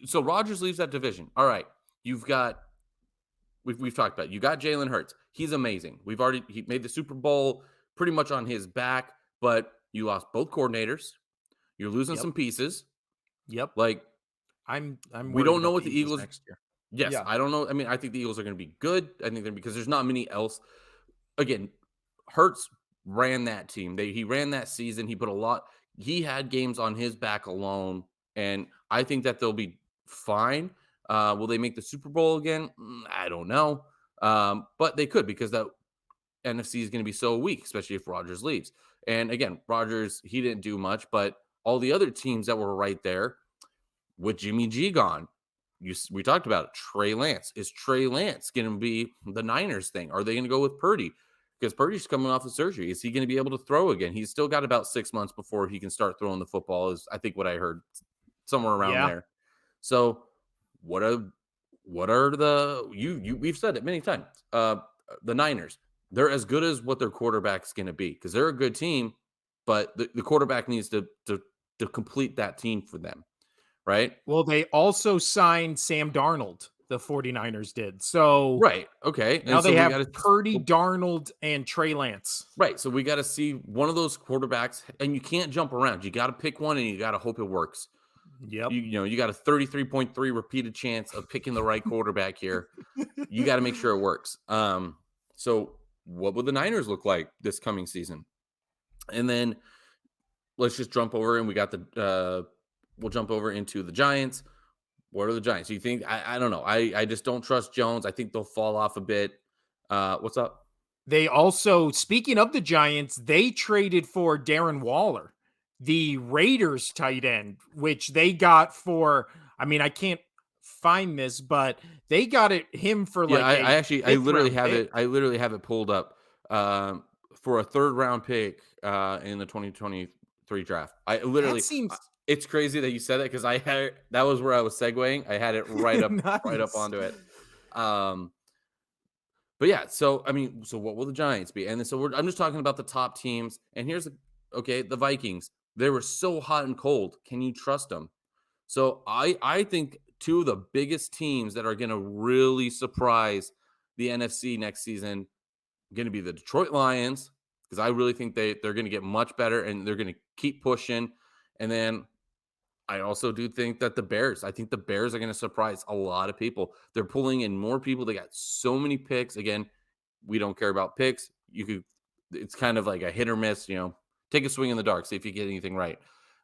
S2: So Rodgers leaves that division. All right, you've got we've talked about it. You got Jalen Hurts. He's amazing. He made the Super Bowl pretty much on his back, but you lost both coordinators. You're losing
S1: Yep.
S2: some pieces.
S1: Yep.
S2: Like
S1: I'm
S2: we
S1: worried
S2: don't know
S1: about
S2: what
S1: the
S2: the
S1: Eagles
S2: Eagles.
S1: next year.
S2: Yes,
S1: Yeah.
S2: I don't know. I mean, I think the Eagles are going to be good. I think they're because there's not many else. Again, Hurts ran that team. He ran that season. He put a lot. He had games on his back alone, and I think that they'll be fine. Will they make the Super Bowl again? I don't know, but they could because that NFC is going to be so weak, especially if Rodgers leaves. And again, Rodgers he didn't do much, but all the other teams that were right there with Jimmy G gone. We talked about it. Trey Lance. Is Trey Lance going to be the Niners thing? Are they going to go with Purdy? Because Purdy's coming off of surgery. Is he going to be able to throw again? He's still got about 6 months before he can start throwing the football, is I think what I heard somewhere around
S1: Yeah.
S2: there. So what are the we've said it many times. The Niners, they're as good as what their quarterback's going to be because they're a good team, but the quarterback needs to complete that team for them, right?
S1: Well, they also signed Sam Darnold, the 49ers did. So
S2: Right. Okay.
S1: now
S2: And so
S1: they
S2: we
S1: have
S2: got
S1: Purdy,
S2: to
S1: Darnold, and Trey Lance.
S2: right. So we got to see one of those quarterbacks, and you can't jump around. You got to pick one, and you got to hope it works.
S1: Yep.
S2: You got a 33.3 repeated chance of picking the right quarterback here. You got to make sure it works. So what would the Niners look like this coming season? And then let's just jump over, and we got we'll jump over into the Giants. What are the Giants? Do you think? I don't know. I just don't trust Jones. I think they'll fall off a bit. What's up?
S1: They also, speaking of the Giants, they traded for Darren Waller, the Raiders tight end, which they got for, I mean, I can't find this, but they got him for
S2: Yeah,
S1: like
S2: I
S1: a
S2: actually I
S1: fifth
S2: literally
S1: round
S2: have
S1: pick.
S2: it. I literally have it pulled up for a third round pick in the 2023 draft. I
S1: That
S2: literally,
S1: seems
S2: it's crazy that you said that because I had that was where I was segueing. I had it right up
S1: nice.
S2: onto it. Um, but yeah, so I mean, so what will the Giants be? And then, so I'm just talking about the top teams. And here's the Vikings. They were so hot and cold. Can you trust them? So I think two of the biggest teams that are going to really surprise the NFC next season going to be the Detroit Lions because I really think they're going to get much better and they're going to keep pushing. And then I also do think that the Bears, I think the Bears are going to surprise a lot of people. They're pulling in more people. They got so many picks. Again, we don't care about picks. It's kind of like a hit or miss, take a swing in the dark, see if you get anything right.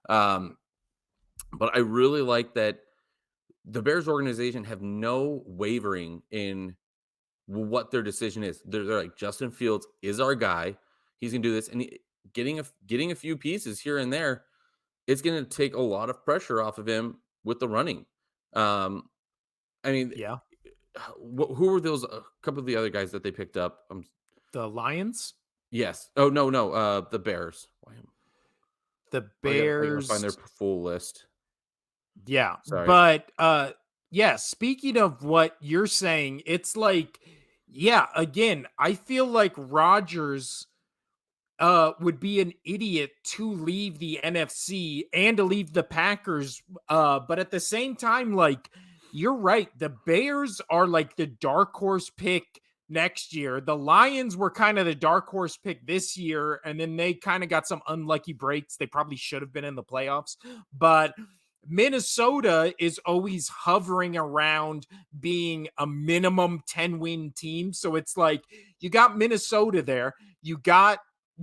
S2: Um, but I really like that the Bears organization have no wavering in what their decision is. They're like Justin Fields is our guy. He's gonna do this, and getting a few pieces here and there. It's gonna take a lot of pressure off of him with the running. Um, I mean,
S1: Yeah.
S2: who were those? A couple of the other guys that they picked up.
S1: The Lions,
S2: Yes. Oh no. The Bears.
S1: the
S2: I gotta find their
S1: Bears.
S2: full list.
S1: Yeah.
S2: Sorry.
S1: But yeah, speaking of what you're saying, it's like, yeah, again, I feel like Rodgers would be an idiot to leave the NFC and to leave the Packers. But at the same time, like, you're right. The Bears are like the dark horse pick next year. The Lions were kind of the dark horse pick this year, and then they kind of got some unlucky breaks. They probably should have been in the playoffs, but Minnesota is always hovering around being a minimum 10-win team. So it's like you got Minnesota there, you got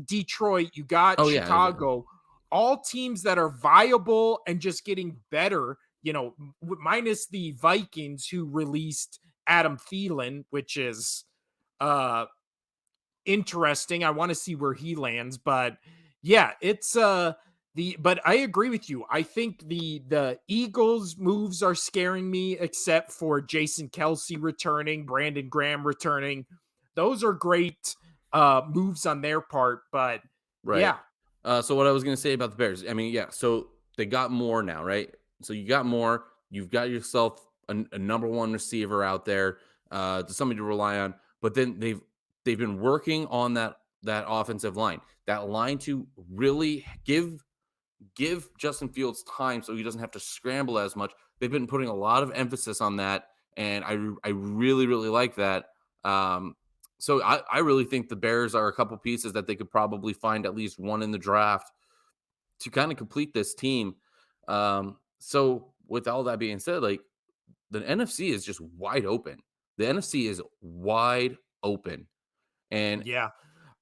S1: Detroit, you got
S2: Oh yeah.
S1: Chicago, all teams that are viable and just getting better, minus the Vikings who released Adam Thielen, which is uh interesting. I want to see where he lands, but yeah, it's but I agree with you. I think the Eagles moves are scaring me, except for Jason Kelsey returning, Brandon Graham returning. Those are great moves on their part, but
S2: Right.
S1: yeah,
S2: So what I was going to say about the Bears, I mean, yeah, so they got more now, right? So you got more. You've got yourself a number one receiver out there, to somebody to rely on. But then they've been working on that offensive line, that line to really give Justin Fields time so he doesn't have to scramble as much. They've been putting a lot of emphasis on that, and I really really like that. So I really think the Bears are a couple pieces that they could probably find at least one in the draft to kind of complete this team. So with all that being said, like the NFC is just wide open. The NFC is wide open, and
S1: Yeah.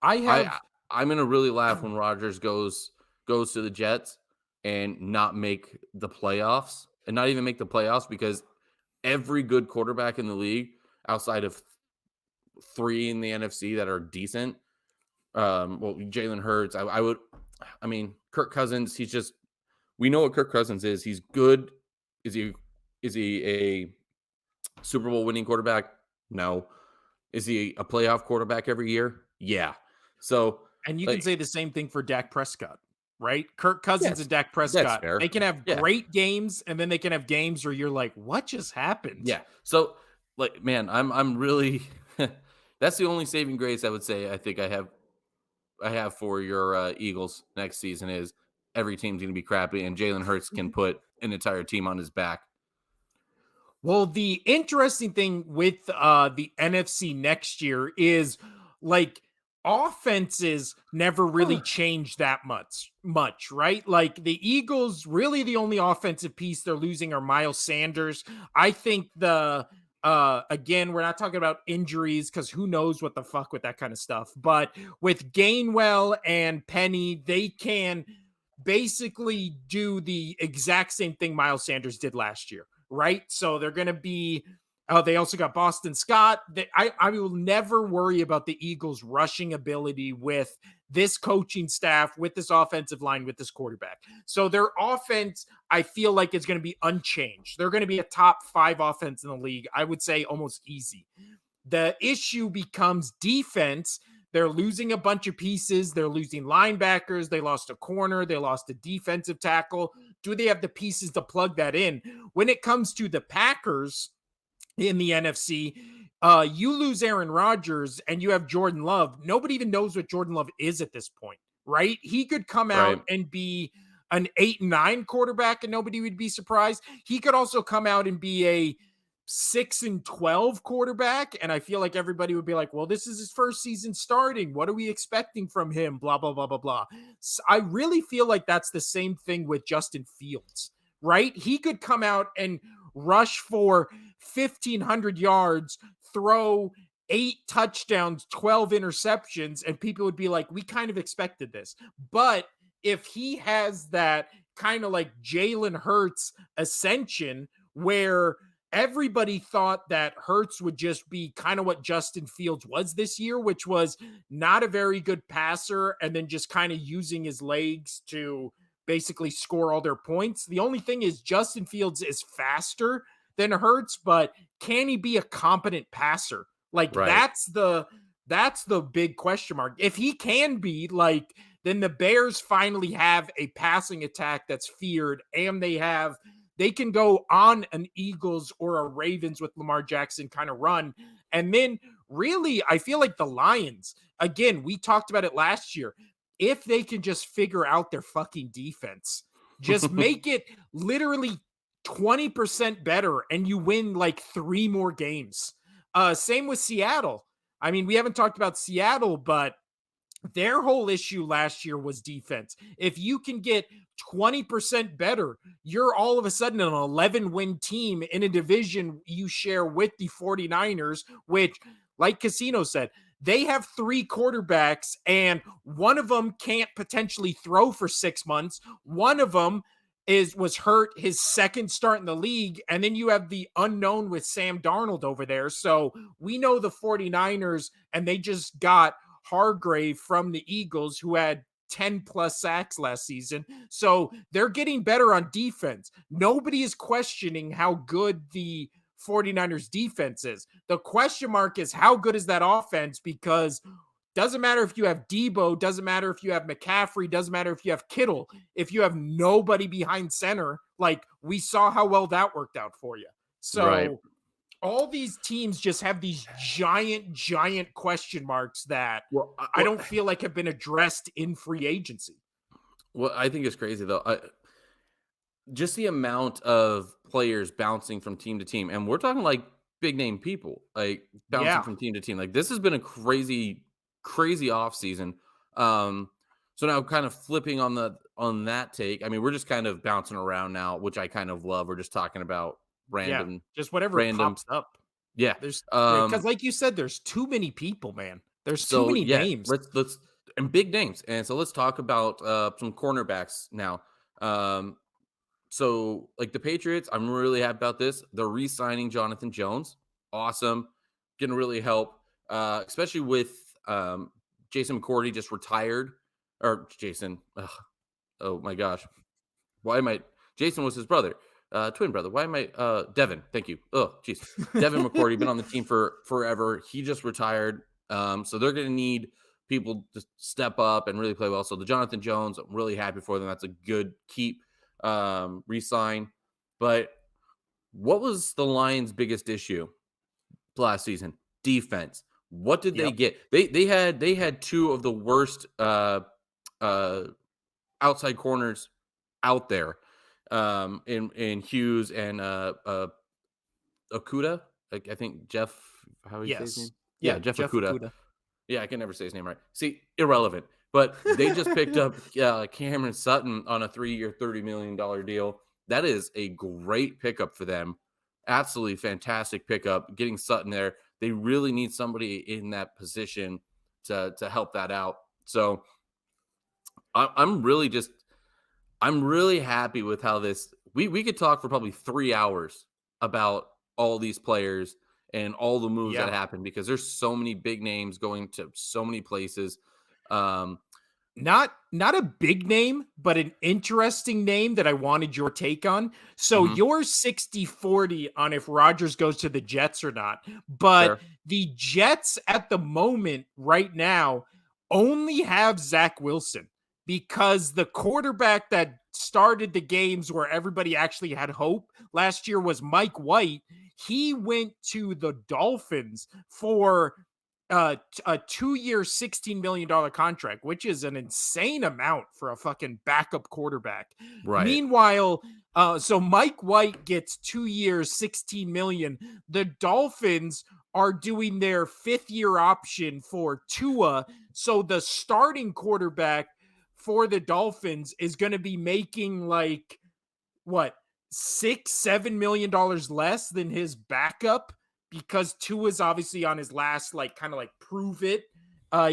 S1: I
S2: I
S1: have
S2: I'm gonna really laugh when Rodgers goes to the Jets and not make the playoffs, and not even make the playoffs because every good quarterback in the league outside of three in the NFC that are decent. Well, Jalen Hurts, I mean, Kirk Cousins. We know what Kirk Cousins is. He's good. Is he a Super Bowl winning quarterback? No. Is he a playoff quarterback every year? Yeah. So,
S1: And you can
S2: like,
S1: say the same thing for Dak Prescott, right? Kirk Cousins
S2: yes,
S1: and Dak
S2: that's
S1: Prescott,
S2: fair.
S1: they can have
S2: Yeah.
S1: great games, and then they can have games where you're like, "What just happened?"
S2: Yeah. So, like, man, I'm really that's the only saving grace I would say I have for your Eagles next season is every team's going to be crappy, and Jalen Hurts can put an entire team on his back.
S1: Well, the interesting thing with the NFC next year is like offenses never really change that much, right? Like the Eagles, really the only offensive piece they're losing are Miles Sanders. I think the again, we're not talking about injuries because who knows what the fuck with that kind of stuff. But with Gainwell and Penny, they can basically do the exact same thing Miles Sanders did last year, right? So they're going to be. Oh, they also got Boston Scott. I will never worry about the Eagles' rushing ability with this coaching staff, with this offensive line, with this quarterback. So their offense, I feel like, is going to be unchanged. They're going to be a top 5 offense in the league. I would say almost easy. The issue becomes defense. They're losing a bunch of pieces. They're losing linebackers. They lost a corner. They lost a defensive tackle. Do they have the pieces to plug that in? When it comes to the Packers in the NFC, you lose Aaron Rodgers and you have Jordan Love. Nobody even knows what Jordan Love is at this point, right? He could come out
S2: Right.
S1: and be an 8-9 quarterback and nobody would be surprised. He could also come out and be a 6-12 quarterback. And I feel like everybody would be like, well, this is his first season starting. What are we expecting from him? Blah, blah, blah, blah, blah. So I really feel like that's the same thing with Justin Fields, right? He could come out and rush for 1,500 yards, throw 8 touchdowns, 12 interceptions, and people would be like, we kind of expected this. But if he has that kind of like Jalen Hurts ascension where everybody thought that Hurts would just be kind of what Justin Fields was this year, which was not a very good passer and then just kind of using his legs to basically score all their points. The only thing is Justin Fields is faster than Hurts, but can he be a competent passer? Like
S2: Right.
S1: that's the big question mark. If he can be, like, then the Bears finally have a passing attack that's feared, and they can go on an Eagles or a Ravens with Lamar Jackson kind of run. And then really, I feel like the Lions, again, we talked about it last year. If they can just figure out their fucking defense, just make it literally 20% better and you win like 3 more games. Same with Seattle. I mean, we haven't talked about Seattle, but their whole issue last year was defense. If you can get 20% better, you're all of a sudden an 11-win team in a division you share with the 49ers, which, like Casino said, they have 3 quarterbacks and one of them can't potentially throw for 6 months. One of them was hurt his second start in the league, and then you have the unknown with Sam Darnold over there. So we know the 49ers, and they just got Hargrave from the Eagles, who had 10 plus sacks last season. So they're getting better on defense. Nobody is questioning how good the 49ers defense is. The question mark is how good is that offense, because doesn't matter if you have Debo, doesn't matter if you have McCaffrey, doesn't matter if you have Kittle. If you have nobody behind center, like we saw how well that worked out for you.
S2: Right.
S1: So all these teams just have these giant question marks that
S2: Well,
S1: I don't feel like have been addressed in free agency.
S2: what I think is crazy though, just the amount of players bouncing from team to team, and we're talking like big name people, like bouncing
S1: Yeah.
S2: from team to team. Like this has been a crazy off season. Um, so now kind of flipping on that take. I mean, we're just kind of bouncing around now, which I kind of love. We're just talking about
S1: Yeah.
S2: random,
S1: Just whatever
S2: random.
S1: pops up.
S2: Yeah.
S1: There's because
S2: Um,
S1: like you said, there's too many people, man. There's too
S2: so
S1: many
S2: yeah,
S1: names.
S2: let's and big names. And so let's talk about some cornerbacks now. Um, So, like the Patriots, I'm really happy about this. They're re-signing Jonathan Jones. Awesome. Gonna really help, especially with Jason McCourty just retired. Or Jason. Ugh, oh my gosh. Why am I Jason was his brother, twin brother. Why am I Devin? Thank you. Oh, jeez. Devin McCourty, been on the team for forever. He just retired. So they're gonna need people to step up and really play well. So the Jonathan Jones, I'm really happy for them. That's a good keep, resign. But what was the Lions' biggest issue last season? Defense. What did they
S1: Yep.
S2: get? They had two of the worst uh outside corners out there, in Hughes and Okuda. Like I think Jeff, how do you say his name?
S1: Yes.
S2: Yeah,
S1: Yeah.
S2: Jeff
S1: Jeff
S2: Okuda.
S1: Okuda.
S2: Yeah, I can never say his name right. See, irrelevant. But they just picked up Cameron Sutton on a 3-year, $30 million deal. That is a great pickup for them. Absolutely fantastic pickup. Getting Sutton there, they really need somebody in that position to help that out. So I'm really just I'm really happy with how this we could talk for probably 3 hours about all these players and all the moves that
S1: Yeah.
S2: happened because there's so many big names going to so many places. Um,
S1: Not a big name, but an interesting name that I wanted your take on. So
S2: mhm,
S1: you're 60-40 on if Rodgers goes to the Jets or not. But
S2: fair.
S1: the Jets at the moment, right now, only have Zach Wilson because the quarterback that started the games where everybody actually had hope last year was Mike White. He went to the Dolphins for a 2-year, $16 million contract, which is an insane amount for a fucking backup quarterback.
S2: Right.
S1: Meanwhile, so Mike White gets 2 years, 16 million. The Dolphins are doing their 5th-year option for Tua. So the starting quarterback for the Dolphins is going to be making like what, $6-7 million less than his backup because Tua is obviously on his last like kind of like prove it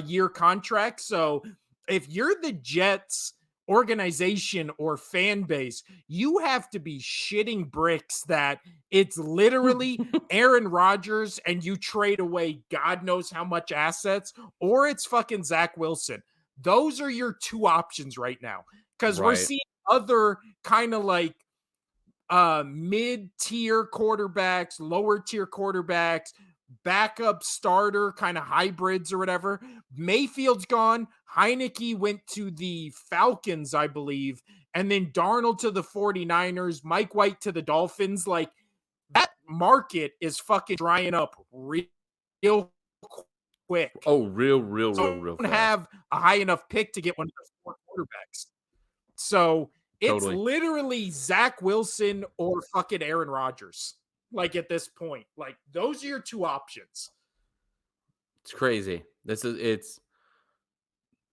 S1: year contract. So if you're the Jets organization or fan base, you have to be shitting bricks that it's literally Aaron Rodgers and you trade away God knows how much assets, or it's fucking Zach Wilson. Those are your two options right now because we're
S2: Right.
S1: seeing other kind of like mid-tier quarterbacks, lower tier quarterbacks, backup starter kind of hybrids or whatever. Mayfield's gone. Heineke went to the Falcons, I believe, and then Darnold to the 49ers, Mike White to the Dolphins. Like that market is fucking drying up real quick.
S2: Oh, real
S1: Don't
S2: fast.
S1: have a high enough pick to get one of those four quarterbacks. So it's
S2: Totally.
S1: literally Zach Wilson or fucking Aaron Rodgers. Like at this point, like those are your two options.
S2: It's crazy. This is it's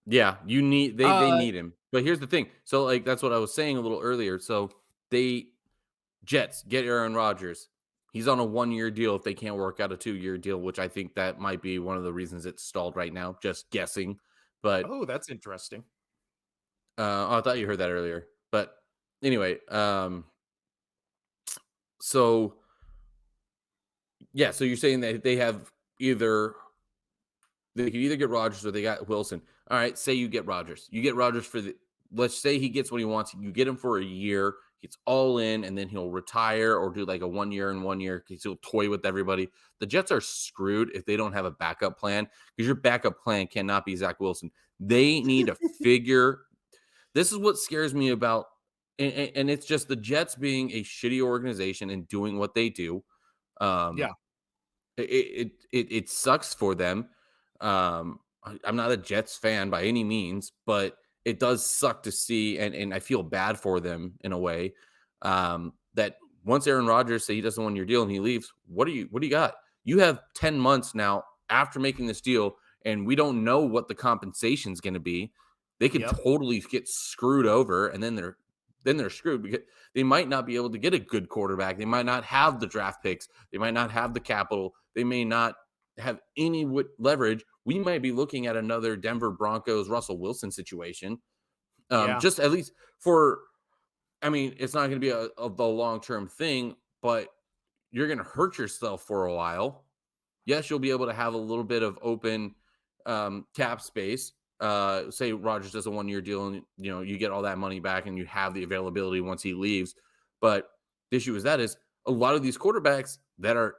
S2: yeah, you need they
S1: Uh,
S2: need him. But here's the thing. So like that's what I was saying a little earlier. So they Jets get Aaron Rodgers. He's on a 1-year deal if they can't work out a 2-year deal, which I think that might be one of the reasons it's stalled right now. Just guessing. But
S1: oh, that's interesting.
S2: I thought you heard that earlier. But anyway, so yeah, so you're saying that they have either they could either get Rodgers or they got Wilson. All right, say you get Rodgers. You get Rodgers for the let's say he gets what he wants. You get him for a year. He's all in, and then he'll retire or do like a 1 year and 1 year because he'll toy with everybody. The Jets are screwed if they don't have a backup plan because your backup plan cannot be Zach Wilson. They need to figure. This is what scares me about, and it's just the Jets being a shitty organization and doing what they do.
S1: Yeah.
S2: It sucks for them. I'm not a Jets fan by any means, but it does suck to see, and I feel bad for them in a way. That once Aaron Rodgers say he doesn't want your deal and he leaves, what do you got? You have 10 months now after making this deal, and we don't know what the compensation is going to be. They could
S1: Yep.
S2: totally get screwed over, and then they're screwed because they might not be able to get a good quarterback. They might not have the draft picks. They might not have the capital. They may not have any leverage. We might be looking at another Denver Broncos Russell Wilson situation.
S1: Yeah.
S2: Just at least for, I mean, it's not going to be the long term thing, but you're going to hurt yourself for a while. Yes, you'll be able to have a little bit of open cap space. Say Rodgers does a 1 year deal, and you get all that money back, and you have the availability once he leaves. But the issue is a lot of these quarterbacks that are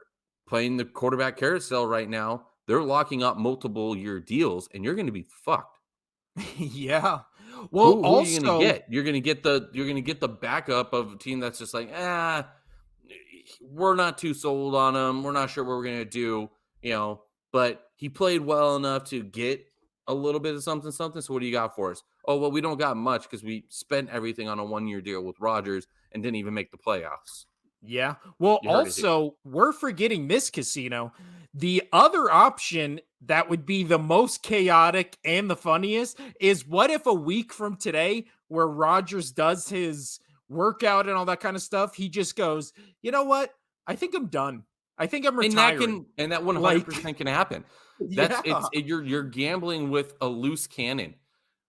S2: playing the quarterback carousel right now, they're locking up multiple year deals, and you're going to be fucked.
S1: Yeah. Well,
S2: Who are you going to
S1: also,
S2: get? You're going to get the backup of a team that's just like, we're not too sold on him. We're not sure what we're going to do, but he played well enough to get a little bit of something, something. So what do you got for us? Oh, well, we don't got much because we spent everything on a 1 year deal with Rodgers and didn't even make the playoffs.
S1: yeah. Well,
S2: You heard it here.
S1: also, we're forgetting this casino. The other option that would be the most chaotic and the funniest is what if a week from today, where Rogers does his workout and all that kind of stuff, he just goes, you know what? I think I'm done. I think I'm retiring.
S2: And that
S1: Like,
S2: 100% can happen.
S1: yeah.
S2: You're gambling with a loose cannon.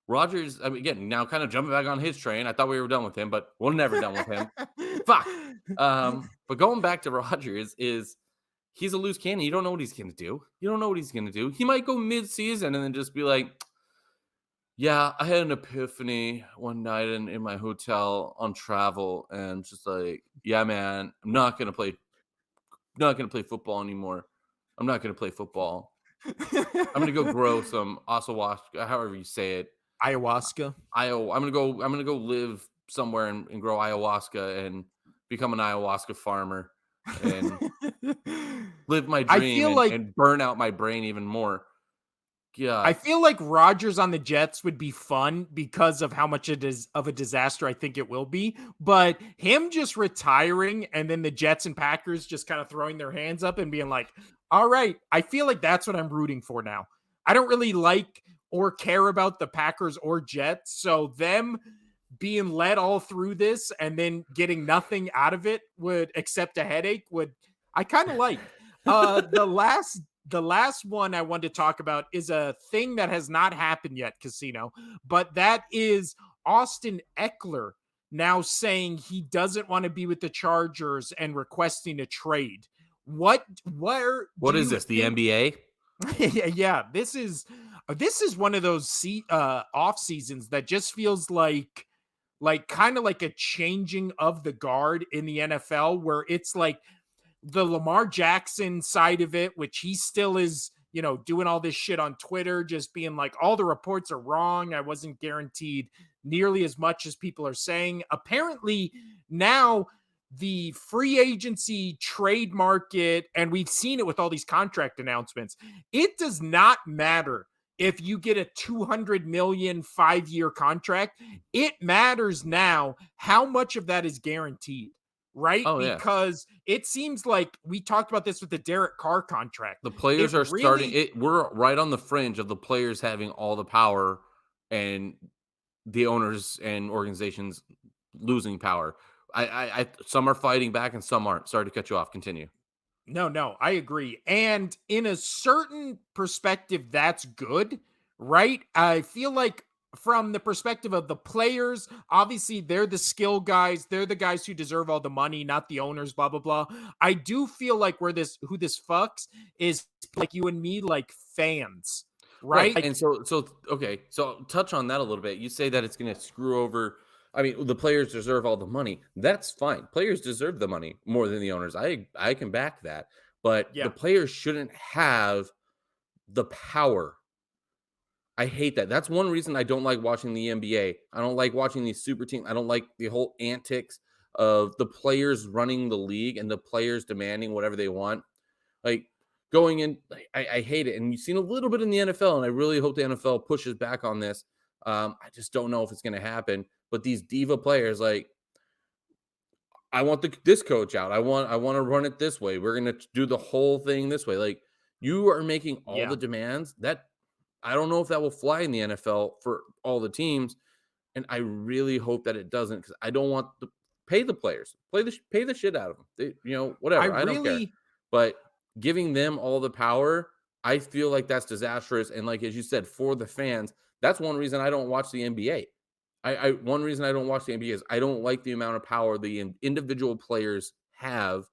S2: Rodgers, I mean, again, now kind of jumping back on his train. I thought we were done with him, but we're never done with him. Fuck. But going back to Rodgers is he's a loose cannon. You don't know what he's gonna do. You don't know what he's gonna do. He might go mid-season and then just be like, yeah, I had an epiphany one night in my hotel on travel, and just like, yeah, man, I'm not gonna play football anymore. I'm not gonna play football. I'm gonna go grow some ayahuasca, however you say it.
S1: Ayahuasca.
S2: I'm gonna go live somewhere and grow ayahuasca and become an ayahuasca farmer and live my
S1: I
S2: dream
S1: feel
S2: and,
S1: like
S2: and burn out my brain even more.
S1: I
S2: God.
S1: feel like Rodgers on the Jets would be fun because of how much it is of a disaster I think it will be. But him just retiring and then the Jets and Packers just kind of throwing their hands up and being like, all right, I feel like that's what I'm rooting for now. I don't really like or care about the Packers or Jets. So them being led all through this and then getting nothing out of it would except a headache would I kind of like. The last one I wanted to talk about is a thing that has not happened yet, Casino, but that is Austin Eckler now saying he doesn't want to be with the Chargers and requesting a trade. Where do
S2: What is
S1: you
S2: this? The
S1: think?
S2: NBA?
S1: Yeah, this is one of those off seasons that just feels like kind of like a changing of the guard in the NFL where it's like the Lamar Jackson side of it, which he still is, doing all this shit on Twitter, just being like, all the reports are wrong. I wasn't guaranteed nearly as much as people are saying. Apparently, now the free agency trade market, and we've seen it with all these contract announcements, it does not matter if you get a 200 million 5-year contract. It matters now how much of that is guaranteed, right?
S2: Oh yeah.
S1: Because it seems like we talked about this with the Derek Carr contract.
S2: The
S1: It
S2: players are starting
S1: really,
S2: it. We're right on the fringe of the players having all the power and the owners and organizations losing power. Some are fighting back and some aren't. Sorry to cut you off. Continue.
S1: no, I agree. And in a certain perspective, that's good, right? I feel like from the perspective of the players, obviously they're the skill guys, they're the guys who deserve all the money, not the owners, blah, blah, blah. I do feel like who this fucks is like you and me, like fans,
S2: Right.
S1: right? Like,
S2: And so okay, so touch on that a little bit. You say that it's going to screw over. I mean, the players deserve all the money. That's fine. Players deserve the money more than the owners. I can back that. But the
S1: yeah,
S2: players shouldn't have the power. I hate that. That's one reason I don't like watching the NBA. I don't like watching these super teams. I don't like the whole antics of the players running the league and the players demanding whatever they want. Like going in, like, I hate it. And you've seen a little bit in the NFL, and I really hope the NFL pushes back on this. I just don't know if it's going to happen. But these diva players, like, I want this coach out. I want to run it this way. We're going to do the whole thing this way. Like, you are making all
S1: Yeah.
S2: the demands that I don't know if that will fly in the NFL for all the teams. And I really hope that it doesn't, because I don't want to pay the players, pay the shit out of them.
S1: I
S2: Whatever. I don't care.
S1: really
S2: But giving them all the power, I feel like that's disastrous. And like as you said, for the fans, that's one reason I don't watch the NBA. One reason I don't watch the NBA is I don't like the amount of power the individual players have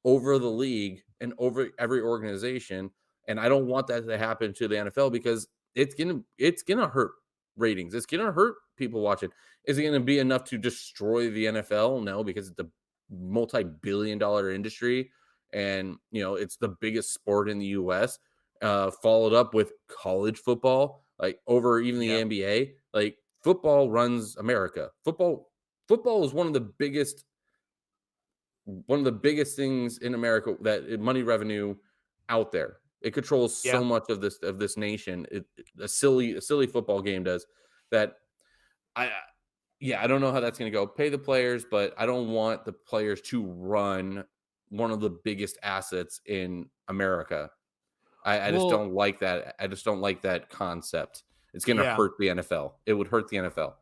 S2: over the league and over every organization. And I don't want that to happen to the NFL, because it's gonna hurt ratings. It's gonna hurt people watching. Is it gonna be enough to destroy the NFL? No, because it's a multi-billion-dollar industry, and it's the biggest sport in the US. Followed up with college football, like over even the
S1: yeah.
S2: NBA. Like, football runs America. Football is one of the biggest things in America, that money revenue out there. It controls
S1: Yeah.
S2: so much of this nation. A silly football game does that. I Yeah, I don't know how that's going to go. Pay the players, but I don't want the players to run one of the biggest assets in America. I just
S1: Well,
S2: don't like that. I just don't like that concept. It's going to
S1: yeah.
S2: hurt the NFL. It would hurt the NFL.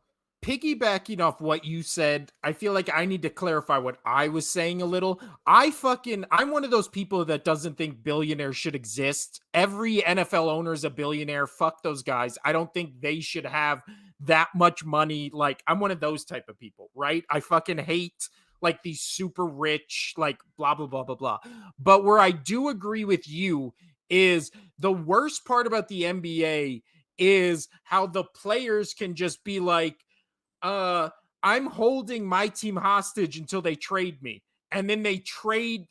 S1: Piggybacking off what you said, I feel like I need to clarify what I was saying a little. I'm one of those people that doesn't think billionaires should exist. Every NFL owner is a billionaire. Fuck those guys. I don't think they should have that much money. Like, I'm one of those type of people, right? I fucking hate like these super rich, like blah, blah, blah, blah, blah. But where I do agree with you is the worst part about the NBA is how the players can just be like, uh I'm holding my team hostage until they trade me. And then they trade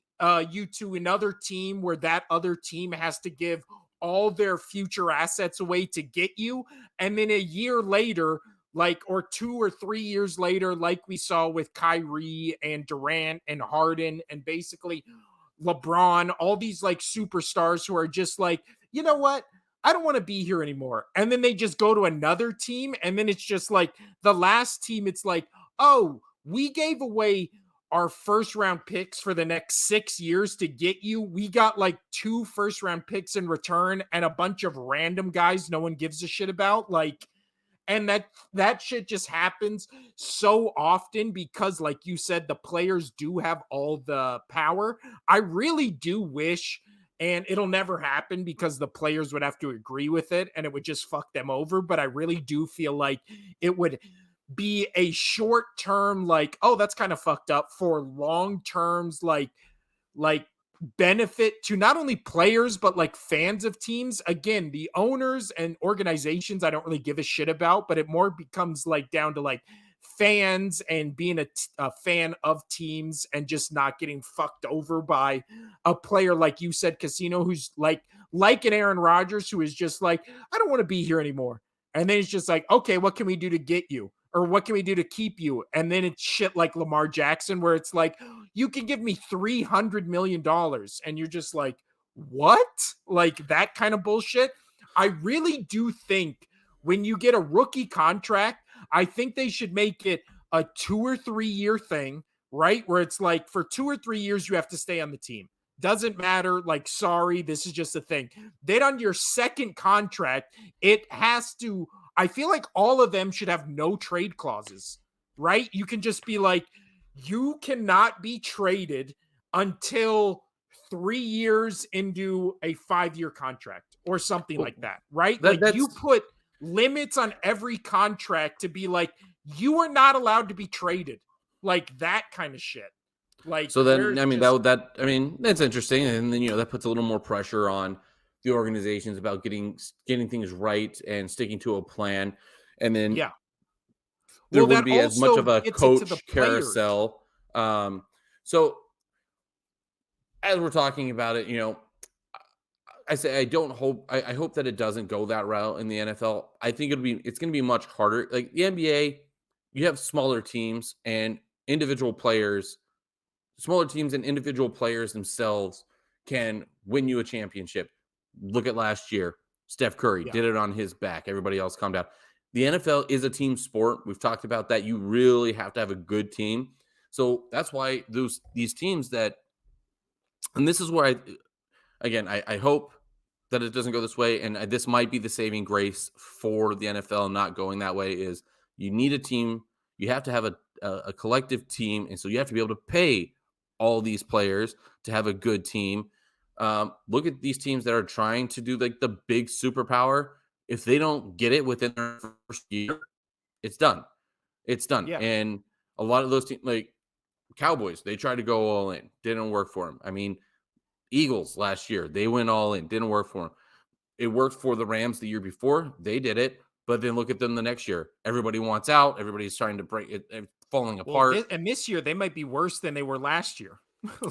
S1: you to another team where that other team has to give all their future assets away to get you. And then a year later, like, or 2 or 3 years later, like we saw with Kyrie and Durant and Harden and basically LeBron, all these like superstars who are just like, you know what? I don't want to be here anymore. And then they just go to another team. And then it's just like the last team, it's like, oh, we gave away our first round picks for the next 6 years to get you. We got like 2 first round picks in return and a bunch of random guys no one gives a shit about. Like, and that shit just happens so often because, like you said, the players do have all the power. I really do wish, and it'll never happen because the players would have to agree with it and it would just fuck them over, but I really do feel like it would be a short term, like, oh, that's kind of fucked up, for long terms, like benefit to not only players but like fans of teams. Again, the owners and organizations I don't really give a shit about, but it more becomes like down to like fans and being a fan of teams and just not getting fucked over by a player like you said, Casino, who's like an Aaron Rodgers, who is just like, I don't want to be here anymore. And then it's just like, okay, what can we do to get you? Or what can we do to keep you? And then it's shit like Lamar Jackson, where it's like, you can give me $300 million. And you're just like, what? Like that kind of bullshit. I really do think when you get a rookie contract, I think they should make it a 2 or 3 year thing, right? Where it's like for 2 or 3 years, you have to stay on the team. Doesn't matter. Like, sorry, this is just a thing. Then on your second contract, it has to, I feel like all of them should have no trade clauses, right? You can just be like, you cannot be traded until 3 years into a 5 year contract or something
S2: Well,
S1: like that, right?
S2: that
S1: Like, you
S2: that's
S1: put limits on every contract to be like, you are not allowed to be traded, like that kind of shit. Like,
S2: So
S1: where
S2: then,
S1: it's
S2: I mean,
S1: just,
S2: that's interesting, and then that puts a little more pressure on the organizations about getting things right and sticking to a plan, and then
S1: yeah.
S2: there
S1: Well,
S2: wouldn't
S1: that
S2: be as much of
S1: also
S2: a
S1: gets into the
S2: coach
S1: players.
S2: carousel. So as we're talking about it, I say I don't hope I hope that it doesn't go that route in the NFL. I think it's going to be much harder. Like the NBA, you have smaller teams and individual players themselves can win you a championship. Look at last year. Steph Curry
S1: Yeah.
S2: did it on his back. Everybody else calmed down. The NFL is a team sport. We've talked about that. You really have to have a good team. So that's why these teams that, and this is where I hope that it doesn't go this way. And this might be the saving grace for the NFL not going that way is you need a team. You have to have a collective team. And so you have to be able to pay all these players to have a good team. Look at these teams that are trying to do like the big superpower. If they don't get it within their first year, it's done. It's done.
S1: Yeah.
S2: And a lot of those teams, like Cowboys, they tried to go all in, didn't work for them. I mean, Eagles last year, they went all in, didn't work for them. It worked for the Rams the year before, they did it. But then look at them the next year. Everybody wants out. Everybody's trying to break it, falling
S1: Well,
S2: apart.
S1: and this year they might be worse than they were last year.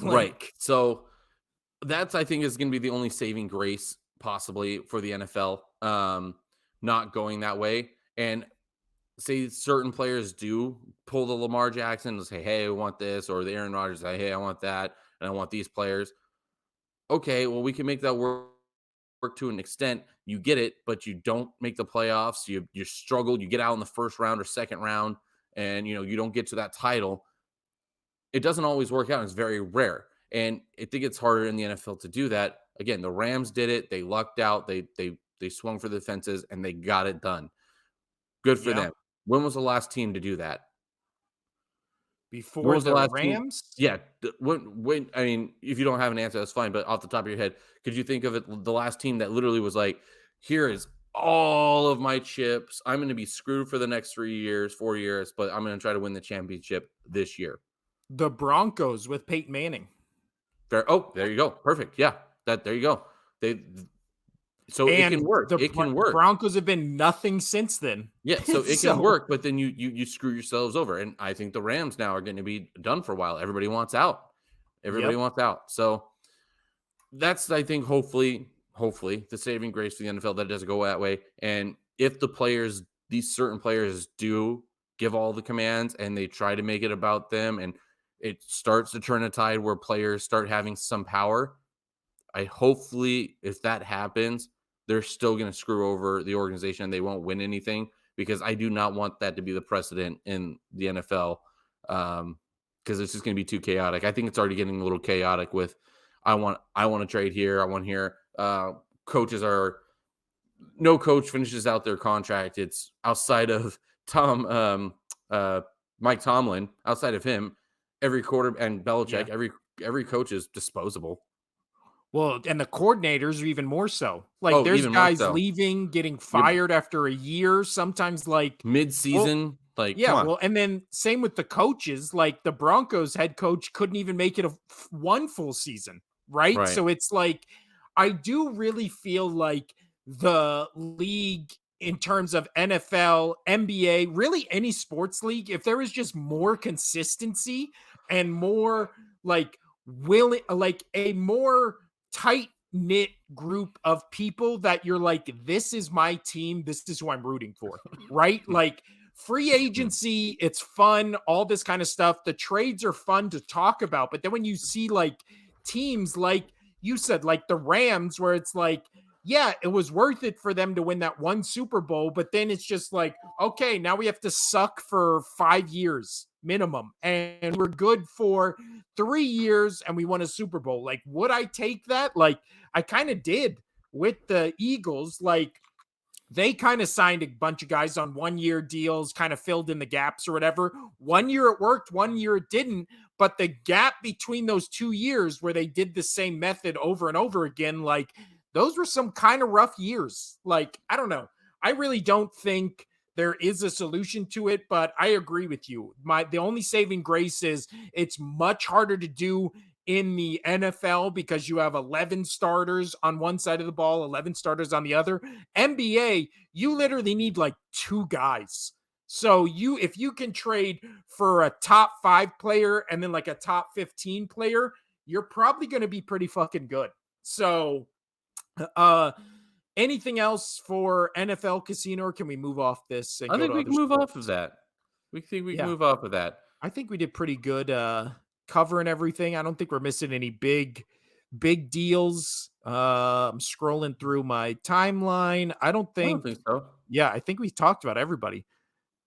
S2: Right. So that's, I think, is going to be the only saving grace possibly for the NFL, not going that way. And say certain players do pull the Lamar Jackson and say, hey, I want this, or the Aaron Rodgers say, hey, I want that, and I want these players. Okay, well, we can make that work to an extent. You get it, but you don't make the playoffs. You struggle. You get out in the first round or second round, and you don't get to that title. It doesn't always work out. It's very rare. And I think it's harder in the NFL to do that. Again, the Rams did it. They lucked out. They swung for the fences and they got it done. Good for
S1: Yeah.
S2: them. When was the last team to do that? When
S1: Before
S2: was the
S1: the
S2: last team?
S1: Rams,
S2: Yeah. When I mean, if you don't have an answer, that's fine. But off the top of your head, could you think of it? The last team that literally was like, here is all of my chips. I'm going to be screwed for the next 3 years, 4 years, but I'm going to try to win the championship this year.
S1: the Broncos with Peyton Manning.
S2: Fair. Oh, there you go. Perfect. Yeah. There you go. So it can
S1: And
S2: work.
S1: the
S2: It can work.
S1: Broncos have been nothing since then.
S2: Yeah, so it can work, but then you screw yourselves over. And I think the Rams now are going to be done for a while. Everybody wants out. Everybody
S1: Yep.
S2: wants out. So that's, I think, hopefully the saving grace for the NFL that it doesn't go that way. And if these certain players do give all the commands and they try to make it about them and it starts to turn a tide where players start having some power, hopefully if that happens, they're still going to screw over the organization. They won't win anything because I do not want that to be the precedent in the NFL because it's just going to be too chaotic. I think it's already getting a little chaotic with I want to trade here. I want here. No coach finishes out their contract. It's outside of Mike Tomlin. Outside of him, every quarter and Belichick, every coach is disposable.
S1: Well, and the coordinators are even more so. Like there's guys leaving, getting fired after a year, sometimes like
S2: mid-season.
S1: Well, and then same with the coaches. Like the Broncos head coach couldn't even make it one full season, right? So it's like I do really feel like the league in terms of NFL, NBA, really any sports league, if there was just more consistency and more like a more tight-knit group of people that you're like, this is my team, this is who I'm rooting for, right? Like free agency, it's fun, all this kind of stuff. The trades are fun to talk about, but then when you see like teams like you said, like the Rams, where it's like, yeah, it was worth it for them to win that one Super Bowl, but then it's just like, okay, now we have to suck for 5 years minimum, and we're good for 3 years, and we won a Super Bowl. Like, would I take that? Like, I kind of did with the Eagles. Like, they kind of signed a bunch of guys on 1-year deals, kind of filled in the gaps or whatever. 1 year it worked, 1 year it didn't. But the gap between those 2 years where they did the same method over and over again, like, those were some kind of rough years. Like, I don't know. I really don't think there is a solution to it, but I agree with you. The only saving grace is it's much harder to do in the NFL because you have 11 starters on one side of the ball, 11 starters on the other. NBA, you literally need like 2 guys. So if you can trade for a top 5 player and then like a top 15 player, you're probably going to be pretty fucking good. So anything else for NFL Casino, or can we move off this?
S2: I think we can move off of that. We think we can move off of that.
S1: I think we did pretty good covering everything. I don't think we're missing any big big deals. I'm scrolling through my timeline. I don't
S2: I don't
S1: think,
S2: think so.
S1: yeah, I think we talked about everybody.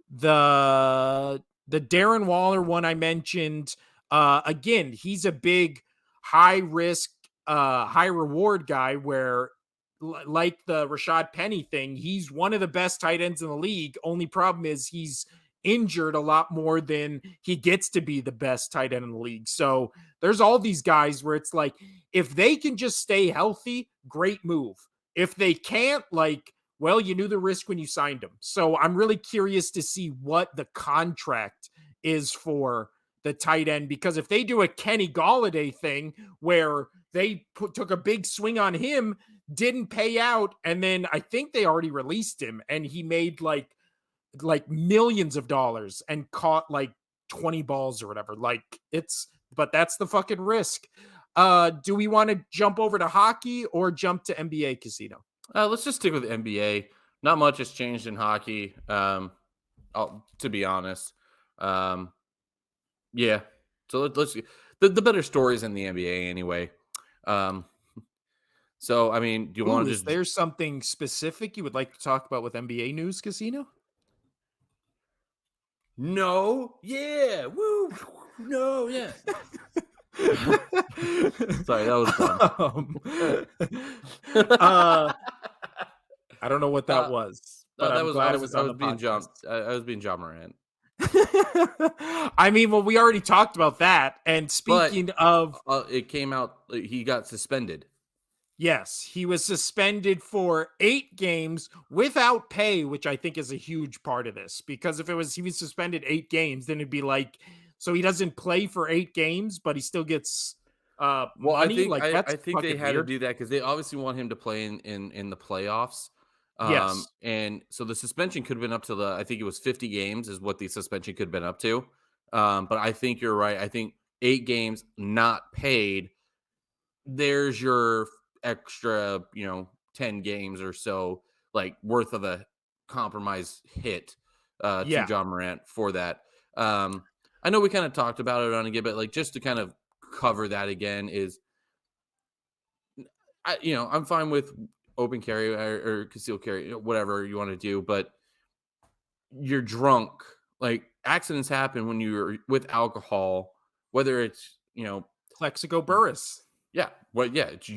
S1: The Darren Waller one I mentioned, again, he's a big high risk, high reward guy where like the Rashad Penny thing, he's one of the best tight ends in the league. Only problem is he's injured a lot more than he gets to be the best tight end in the league. So there's all these guys where it's like, if they can just stay healthy, great move. If they can't, like, well, you knew the risk when you signed him. So I'm really curious to see what the contract is for the tight end, because if they do a Kenny Golladay thing where they took a big swing on him, didn't pay out, and then I think they already released him and he made like millions of dollars and caught like 20 balls or whatever. Like, it's, but that's the fucking risk. Do we want to jump over to hockey or jump to NBA casino?
S2: Let's just stick with the NBA. Not much has changed in hockey, to be honest. Um, yeah. So let's the better stories in the NBA anyway. Um, so I mean, do you
S1: Ooh,
S2: want to
S1: is
S2: just
S1: there something specific you would like to talk about with NBA news, Casino?
S2: no? Yeah, woo, no, yeah. Sorry, that was dumb.
S1: Uh, I don't know what that was,
S2: No,
S1: but
S2: that
S1: I'm
S2: was
S1: glad it was
S2: I
S1: on
S2: was
S1: the
S2: being
S1: podcast.
S2: I was being John Morant.
S1: I mean, well, we already talked about that. And
S2: But
S1: speaking of,
S2: it came out he got suspended.
S1: yes, he was suspended for 8 games without pay, which I think is a huge part of this. Because if it was he was suspended 8 games, then it'd be like, so he doesn't play for 8 games, but he still gets
S2: Well,
S1: money. Like, that's
S2: I think they
S1: fucking
S2: had to
S1: weird.
S2: do that because they obviously want him to play in the playoffs.
S1: Yes.
S2: And so the suspension could have been up to I think it was 50 games is what the suspension could have been up to. But I think you're right. I think 8 games not paid, there's your extra, 10 games or so, like worth of a compromise hit to
S1: Yeah.
S2: John Morant for that. I know we kind of talked about it on again, but like just to kind of cover that again is I'm fine with open carry or concealed carry, whatever you want to do, but you're drunk. Like accidents happen when you're with alcohol, whether it's,
S1: Plexico Burris.
S2: yeah, well, yeah, it's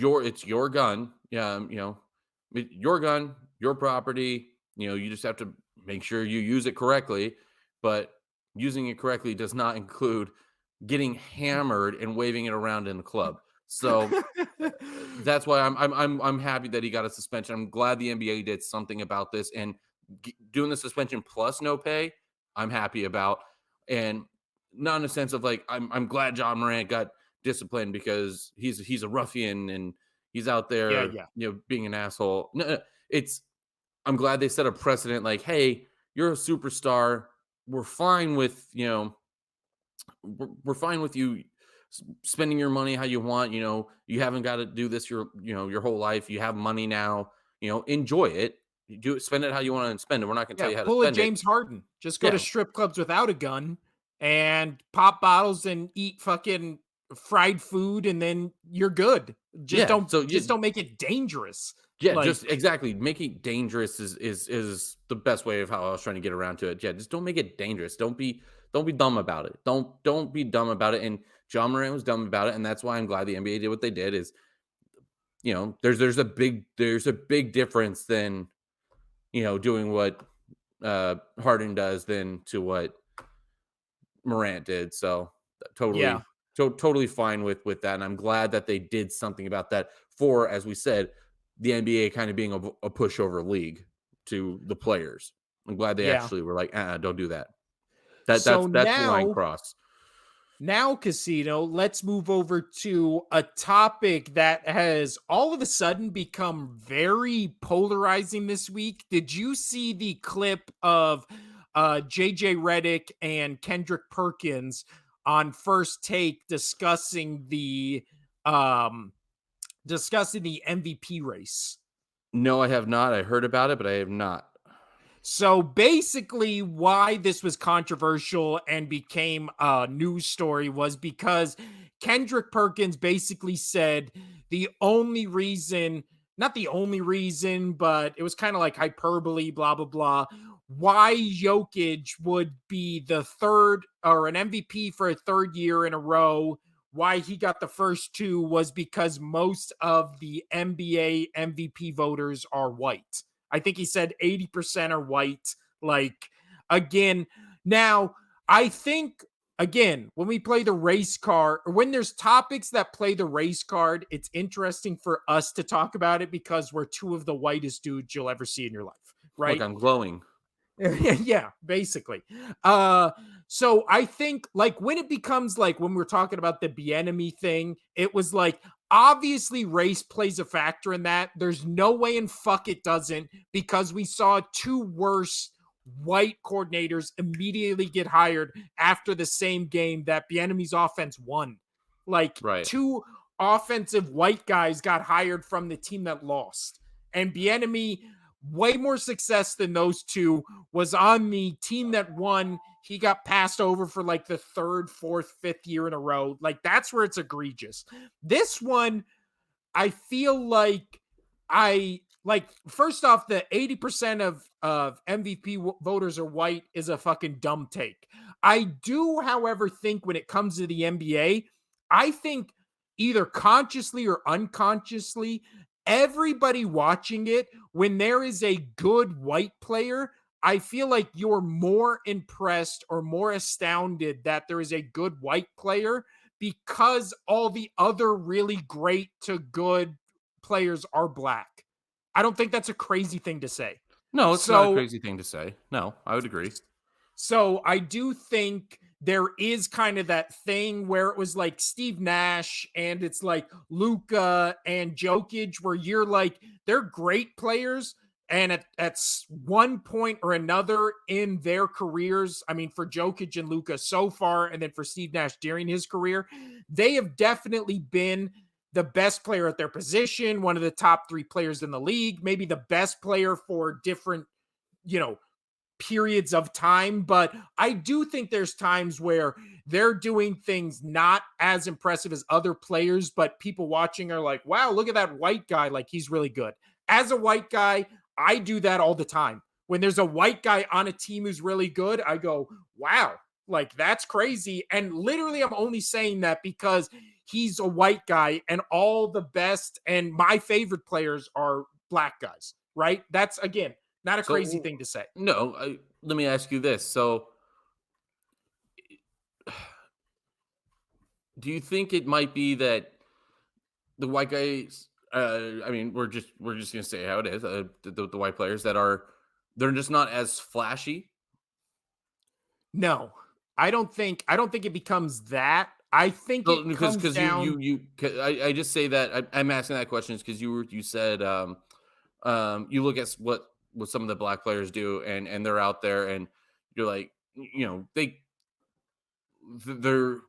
S2: your gun. Yeah, your gun, your property. You just have to make sure you use it correctly. But using it correctly does not include getting hammered and waving it around in the club. So that's why I'm happy that he got a suspension. I'm glad the NBA did something about this and doing the suspension plus no pay. I'm happy about, and not in a sense of like I'm glad John Morant got disciplined because he's a ruffian and he's out
S1: Yeah,
S2: there
S1: yeah.
S2: being an asshole. No, it's I'm glad they set a precedent like, hey, you're a superstar. We're fine with we're fine with you spending your money how you want. You haven't got to do this your whole life. You have money now. Enjoy it. You do it, spend it how you want to spend it. We're not going to tell
S1: Yeah,
S2: you how to
S1: pull a
S2: spend it.
S1: James Harden. Just go to
S2: Yeah,
S1: strip clubs without a gun and pop bottles and eat fucking fried food, and then you're good. Just
S2: yeah.
S1: don't
S2: So
S1: just don't make it dangerous.
S2: yeah,
S1: Like,
S2: just exactly. Making it dangerous is the best way of how I was trying to get around to it. Yeah, just don't make it dangerous. Don't be dumb about it. Don't be dumb about it. And John Morant was dumb about it, and that's why I'm glad the NBA did what they did. Is there's a big difference than doing what Harden does than to what Morant did. So
S1: yeah.
S2: totally fine with that, and I'm glad that they did something about that. For as we said, the NBA kind of being a pushover league to the players. I'm glad they
S1: Yeah.
S2: actually were like, don't do that.
S1: So
S2: That's the line crossed.
S1: now, Casino, let's move over to a topic that has all of a sudden become very polarizing this week. Did you see the clip of JJ Redick and Kendrick Perkins on First Take discussing the MVP race?
S2: No, I have not. I heard about it, but I have not.
S1: So basically, why this was controversial and became a news story was because Kendrick Perkins basically said the only reason, not the only reason, but it was kind of like hyperbole, blah, blah, blah, why Jokic would be the third or an MVP for a third year in a row. Why he got the first two was because most of the NBA MVP voters are white. I think he said 80% are white. Like, again, now I think, again, when we play the race card, or when there's topics that play the race card, it's interesting for us to talk about it because we're two of the whitest dudes you'll ever see in your life,
S2: Look,
S1: right?
S2: I'm glowing.
S1: Yeah, basically. So I think like when it becomes like when we're talking about the Bienemy thing, it was like obviously race plays a factor in that. There's no way in fuck it doesn't, because we saw two worse white coordinators immediately get hired after the same game that Bienemy's offense won. Like
S2: Right.
S1: two offensive white guys got hired from the team that lost. And Bienemy, way more success than those two, was on the team that won. He got passed over for like the third, fourth, fifth year in a row. Like that's where it's egregious. This one, I feel like I like first off, the 80% of MVP voters are white is a fucking dumb take. I do, however, think when it comes to the NBA, I think either consciously or unconsciously, everybody watching it, when there is a good white player, I feel like you're more impressed or more astounded that there is a good white player because all the other really great to good players are black. I don't think that's a crazy thing to say.
S2: No, it's not a
S1: So
S2: crazy thing to say. No, I would agree.
S1: so I do think there is kind of that thing where it was like Steve Nash and it's like Luca and Jokic, where you're like, they're great players. And at one point or another in their careers, I mean, for Jokic and Luca so far, and then for Steve Nash during his career, they have definitely been the best player at their position, one of the top three players in the league, maybe the best player for different, you know, periods of time. But I do think there's times where they're doing things not as impressive as other players, but people watching are like, wow, look at that white guy. Like he's really good. As a white guy, I do that all the time. When there's a white guy on a team who's really good, I go, wow, like that's crazy. And literally, I'm only saying that because he's a white guy and all the best and my favorite players are black guys, right? That's, again, not a crazy
S2: So
S1: thing to say.
S2: no, let me ask you this. So do you think it might be that the white guys, I mean, we're just gonna say how it is. The white players that are, they're just not as flashy.
S1: No, I don't think it becomes that. I think
S2: So
S1: it
S2: because
S1: comes
S2: because you
S1: down.
S2: you you 'cause I just say that I'm asking that question is because you said you look at what some of the black players do, and they're out there, and you're like, they're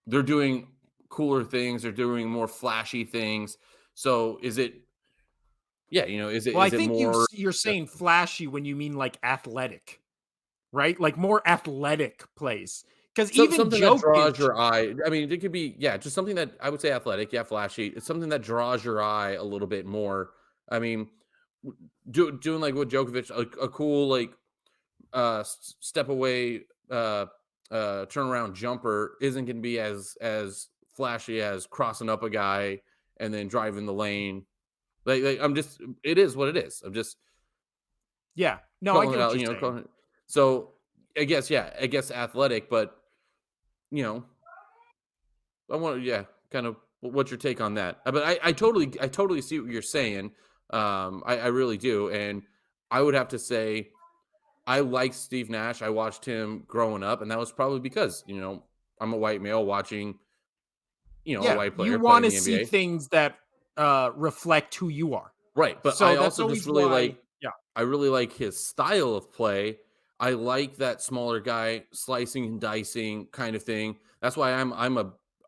S2: they're doing cooler things, they're doing more flashy things. So is it, yeah, is it
S1: Well, I
S2: is it
S1: think
S2: more
S1: you're
S2: just
S1: saying flashy when you mean like athletic, right? Like more athletic plays. Because even
S2: something that draws
S1: Jokic,
S2: your eye? I mean, it could be, yeah, just something that I would say athletic, yeah, flashy. It's something that draws your eye a little bit more. I mean, doing like what Djokovic, a cool like step away turnaround jumper isn't going to be as flashy as crossing up a guy and then driving the lane. Like I'm just, it is what it is. I'm just
S1: yeah, no, I
S2: calling
S1: get
S2: it
S1: what
S2: out,
S1: you're saying.
S2: calling it. So I guess, yeah, I guess athletic, but you know, I want, yeah, kind of what's your take on that? But I totally see what you're saying. I really do, and I would have to say I like Steve Nash. I watched him growing up, and that was probably because I'm a white male watching a
S1: Yeah,
S2: white
S1: you
S2: player play
S1: want
S2: in
S1: to
S2: the
S1: see
S2: NBA.
S1: things that reflect who you are.
S2: Right, but I
S1: So that's
S2: also just
S1: always
S2: really
S1: why,
S2: like
S1: yeah,
S2: I really like his style of play. I like that smaller guy slicing and dicing kind of thing. That's why I'm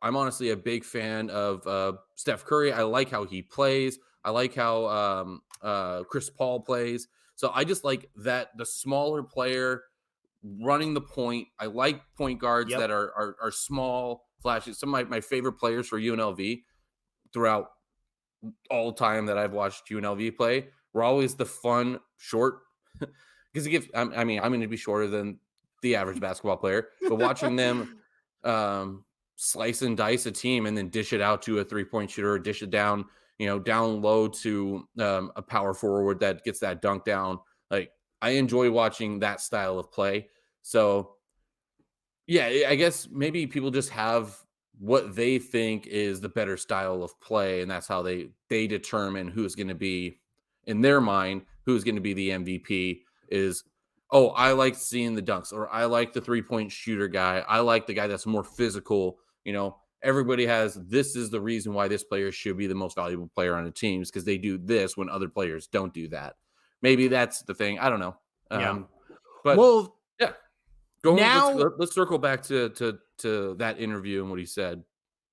S2: honestly a big fan of Steph Curry. I like how he plays. I like how Chris Paul plays. So I just like that the smaller player running the point. I like point guards
S1: yep.
S2: that are small, flashy. Some of my favorite players for UNLV throughout. all time that I've watched UNLV play were always the fun, short. Because it gives, I mean, I'm going to be shorter than the average basketball player, but watching them um, slice and dice a team and then dish it out to a 3-point shooter, or dish it down, down low to a power forward that gets that dunk down. Like, I enjoy watching that style of play. So yeah, I guess maybe people just have what they think is the better style of play, and that's how they determine who's going to be, in their mind, who's going to be the MVP. Is, oh, I like seeing the dunks, or I like the 3-point shooter guy. I like the guy that's more physical. Everybody has, this is the reason why this player should be the most valuable player on the teams, because they do this when other players don't do that. Maybe that's the thing. I don't know.
S1: Yeah.
S2: But
S1: Well,
S2: yeah,
S1: now,
S2: let's circle back to that interview and what he said.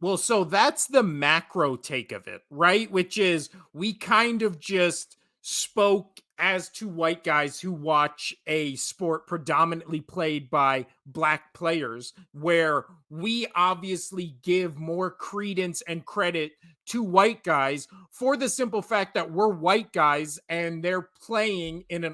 S1: well, so that's the macro take of it, right? Which is we kind of just spoke as to white guys who watch a sport predominantly played by black players, where we obviously give more credence and credit to white guys for the simple fact that we're white guys and they're playing in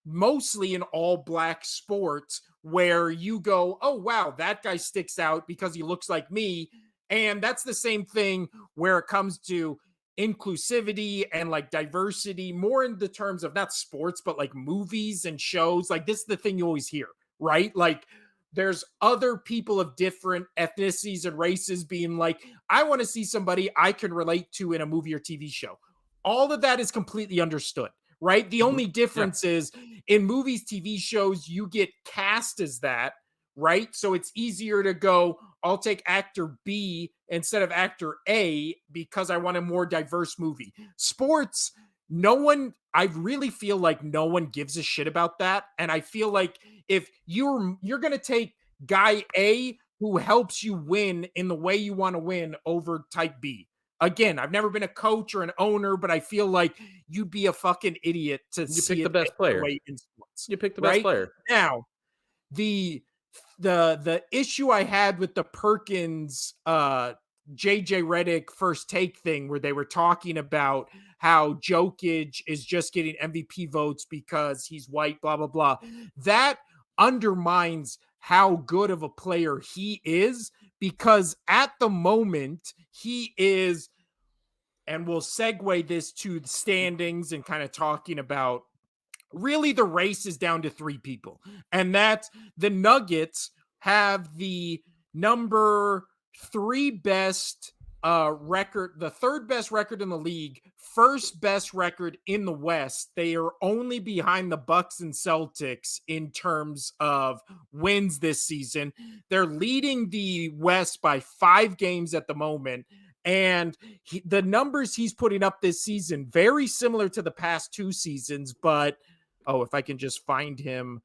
S1: mostly an all black sports, where you go, oh wow, that guy sticks out because he looks like me. And that's the same thing where it comes to inclusivity and like diversity, more in the terms of not sports, but like movies and shows. Like, this is the thing you always hear, right? Like, there's other people of different ethnicities and races being like, I want to see somebody I can relate to in a movie or TV show. All of that is completely understood, right? The
S2: Mhm.
S1: only
S2: Yeah.
S1: difference is in movies, TV shows, you get cast as that, right? So it's easier to go, I'll take actor B instead of actor A because I want a more diverse movie. Sports, I really feel like no one gives a shit about that. And I feel like if you're going to take guy A who helps you win in the way you want to win over type B. Again, I've never been a coach or an owner, but I feel like you'd be a fucking idiot to
S2: You
S1: see
S2: pick the
S1: it
S2: best
S1: the
S2: player.
S1: way in sports,
S2: You pick the best
S1: right?
S2: player.
S1: Now, the the issue I had with the Perkins JJ Redick first take thing, where they were talking about how Jokic is just getting MVP votes because he's white, blah blah blah, that undermines how good of a player he is, because at the moment he is, and we'll segue this to the standings and kind of talking about, really the race is down to three people, and that's the Nuggets have the number three best record, the third best record in the league, first best record in the West. They are only behind the Bucks and Celtics in terms of wins this season. They're leading the West by 5 games at the moment, and the numbers he's putting up this season very similar to the past 2 seasons, but if I can just find him.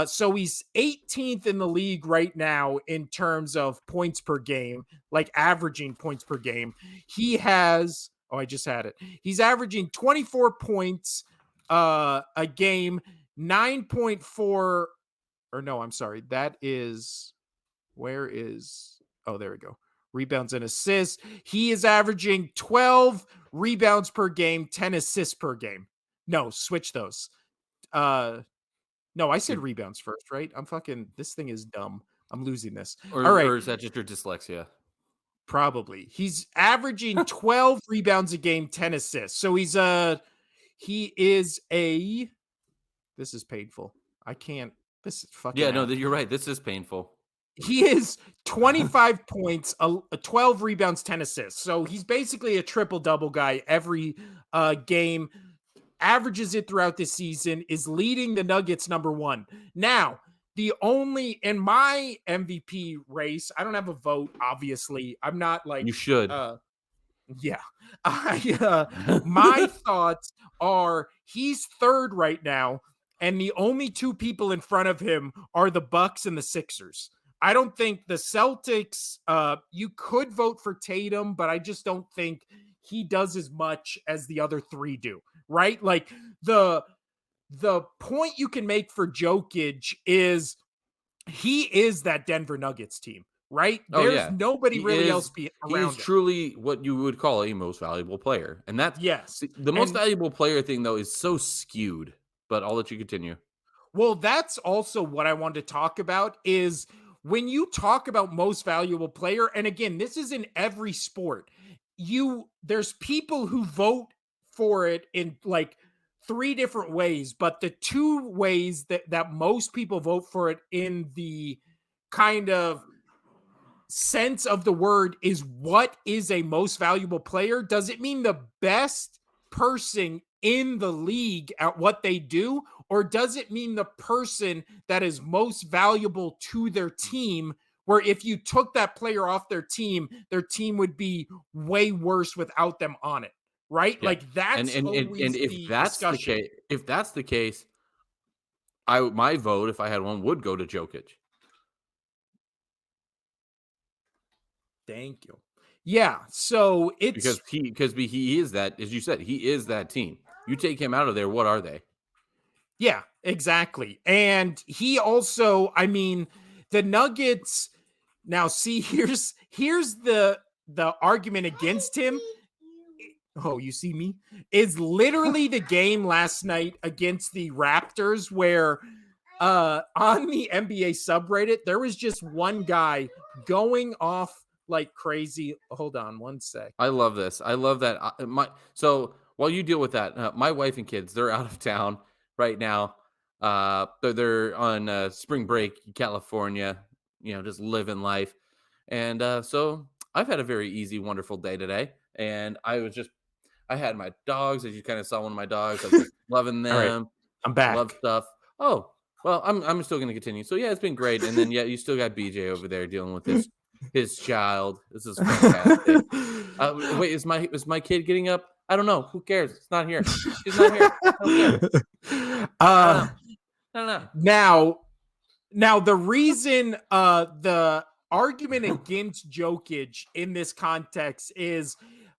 S1: So he's 18th in the league right now in terms of points per game, like averaging points per game. He has, I just had it. He's averaging 24 points a game, 9.4, or no, I'm sorry. That is, there we go. Rebounds and assists. He is averaging 12 rebounds per game, 10 assists per game. No, switch those. No, I said rebounds first, right? This thing is dumb. I'm losing this. All right.
S2: Or is that just your dyslexia?
S1: Probably. He's averaging 12 rebounds a game, 10 assists. So this is painful. This is fucking
S2: Yeah, no,
S1: app.
S2: you're right. This is painful.
S1: He is 25 points, 12 rebounds, 10 assists. So he's basically a triple double guy every game. Averages it throughout this season, is leading the Nuggets number one. Now, in my MVP race, I don't have a vote, obviously. I'm not like,
S2: You should.
S1: yeah. My thoughts are he's third right now, and the only 2 people in front of him are the Bucks and the Sixers. I don't think the Celtics, you could vote for Tatum, but I just don't think he does as much as the other 3 do, right? Like, the point you can make for Jokic is he is that Denver Nuggets team. right?
S2: Oh
S1: There's
S2: yeah,
S1: nobody really else
S2: he is
S1: around him.
S2: truly what you would call a most valuable player, and that's
S1: Yes.
S2: the most
S1: And
S2: valuable player thing though is so skewed. But I'll let you continue.
S1: well, that's also what I wanted to talk about is when you talk about most valuable player, and again, this is in every sport. There's people who vote for it in like three different ways, but the two ways that most people vote for it in the kind of sense of the word is what is a most valuable player? Does it mean the best person in the league at what they do? Or does it mean the person that is most valuable to their team? Where if you took that player off their team would be way worse without them on it, right?
S2: Yeah,
S1: Like
S2: and
S1: that's
S2: and and, and
S1: always
S2: if
S1: the
S2: that's the
S1: discussion.
S2: case, my vote, if I had one, would go to Jokic.
S1: Thank you. Yeah. So
S2: Because
S1: it's
S2: he is that, as you said, he is that team. You take him out of there, what are they?
S1: Yeah, exactly. And he also, I mean, the Nuggets now see here's the argument against him. Oh, you see me? Is literally the game last night against the Raptors where on the NBA subreddit there was just one guy going off like crazy. Hold on one sec.
S2: I love this. I love that. So while you deal with that, my wife and kids, they're out of town right now. They're on spring break in California, just living life. And so I've had a very easy, wonderful day today. And I had my dogs, as you kind of saw one of my dogs. I'm just loving
S1: All right,
S2: them,
S1: I'm
S2: love
S1: back.
S2: stuff. Oh, well, I'm still going to continue. So yeah, it's been great. And then yeah, you still got BJ over there dealing with his child. This is fantastic. Wait, is my kid getting up? I don't know. Who cares? It's not here. She's not here. I don't care. I don't know.
S1: uh
S2: I don't know.
S1: now Now, the reason the argument against Jokic in this context is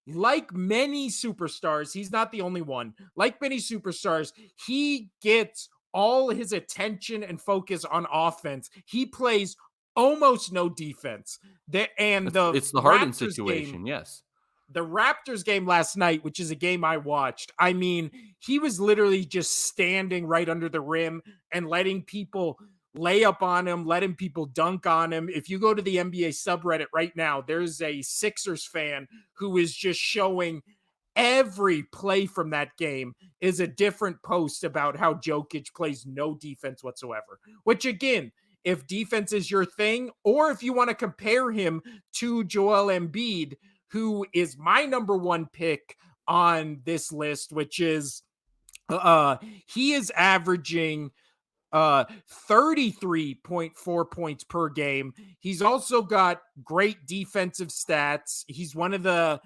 S1: like many superstars, he's not the only one. Like many superstars, he gets all his attention and focus on offense. He plays almost no defense. And
S2: It's the Harden situation. Yes.
S1: the Raptors game last night, which is a game I watched, I mean, he was literally just standing right under the rim and letting people lay up on him, letting people dunk on him. If you go to the NBA subreddit right now, there's a Sixers fan who is just showing every play from that game is a different post about how Jokic plays no defense whatsoever, which again, if defense is your thing, or if you want to compare him to Joel Embiid, who is my number one pick on this list, which is uh he is averaging 33.4 points per game. He's also got great defensive stats. He's one of the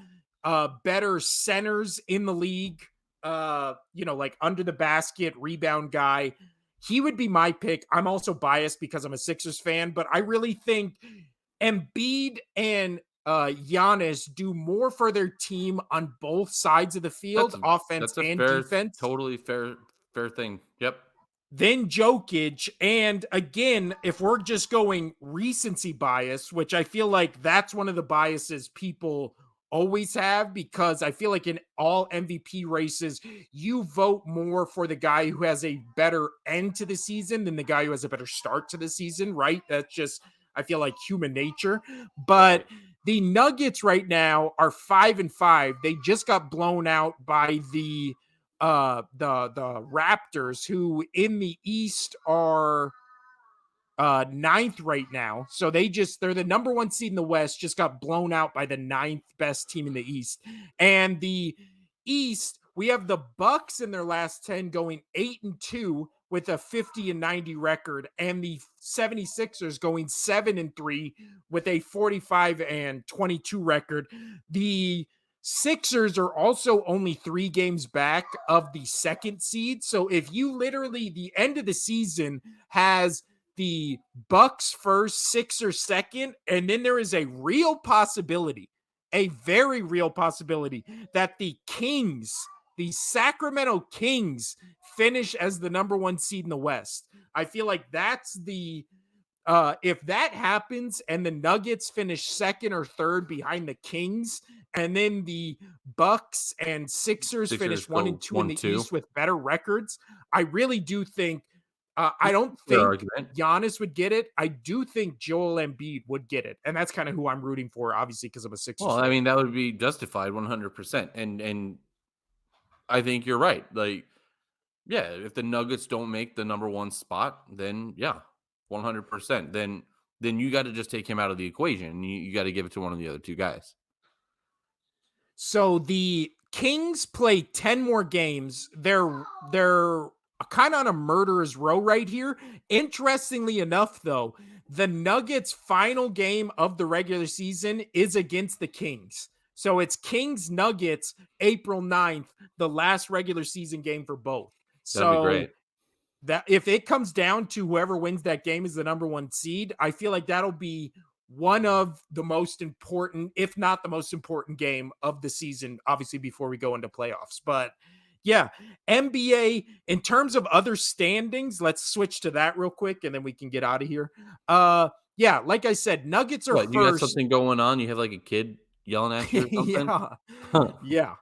S1: better centers in the league. Like under the basket rebound guy. He would be my pick. I'm also biased because I'm a Sixers fan, but I really think Embiid and Giannis do more for their team on both sides of the field,
S2: That's a
S1: offense
S2: that's a
S1: and
S2: fair,
S1: defense,
S2: totally fair thing. Yep.
S1: then Jokic. And again, if we're just going recency bias, which I feel like that's one of the biases people always have, because I feel like in all MVP races, you vote more for the guy who has a better end to the season than the guy who has a better start to the season, right? That's just, I feel like human nature. But
S2: Right.
S1: the Nuggets right now are 5-5. They just got blown out by the Raptors, who in the East are ninth right now. So they're the number one seed in the West, just got blown out by the ninth best team in the East. And the East, we have the Bucks in their last 10 going 8-2 with a 50-90 record, and the 76ers going 7-3 with a 45-22 record. The Sixers are also only 3 games back of the second seed. So if you literally, the end of the season has the Bucks first, Sixers second, and then there is a real possibility, a very real possibility, that the Kings, the Sacramento Kings, finish as the number one seed in the West. I feel like that's the If that happens and the Nuggets finish second or third behind the Kings, and then the Bucks and Sixers
S2: Sixers
S1: finish 1
S2: go
S1: and 2 in the
S2: 1-2.
S1: East with better records, I really do think I don't
S2: Fair
S1: think
S2: argument.
S1: Giannis would get it. I do think Joel Embiid would get it. And that's kind of who I'm rooting for, obviously, because I'm a Sixers
S2: Well, I
S1: fan.
S2: mean, that would be justified 100%. And I think you're right. Like, yeah, if the Nuggets don't make the number 1 spot, then yeah, 100%. Then you got to just take him out of the equation. You got to give it to one of the other 2 guys.
S1: So the Kings play 10 more games. They're kind of on a murderer's row right here. Interestingly enough, though, the Nuggets' final game of the regular season is against the Kings. So it's Kings Nuggets April 9th, the last regular season game for both.
S2: That'd be
S1: So
S2: great.
S1: that if it comes down to whoever wins that game is the number 1 seed, I feel like that'll be one of the most important, if not the most important game of the season, obviously before we go into playoffs. But yeah, NBA in terms of other standings, let's switch to that real quick and then we can get out of here. Yeah, like I said, Nuggets are
S2: What, you got
S1: first.
S2: something going on? You have like a kid yelling at you or something?
S1: Yeah.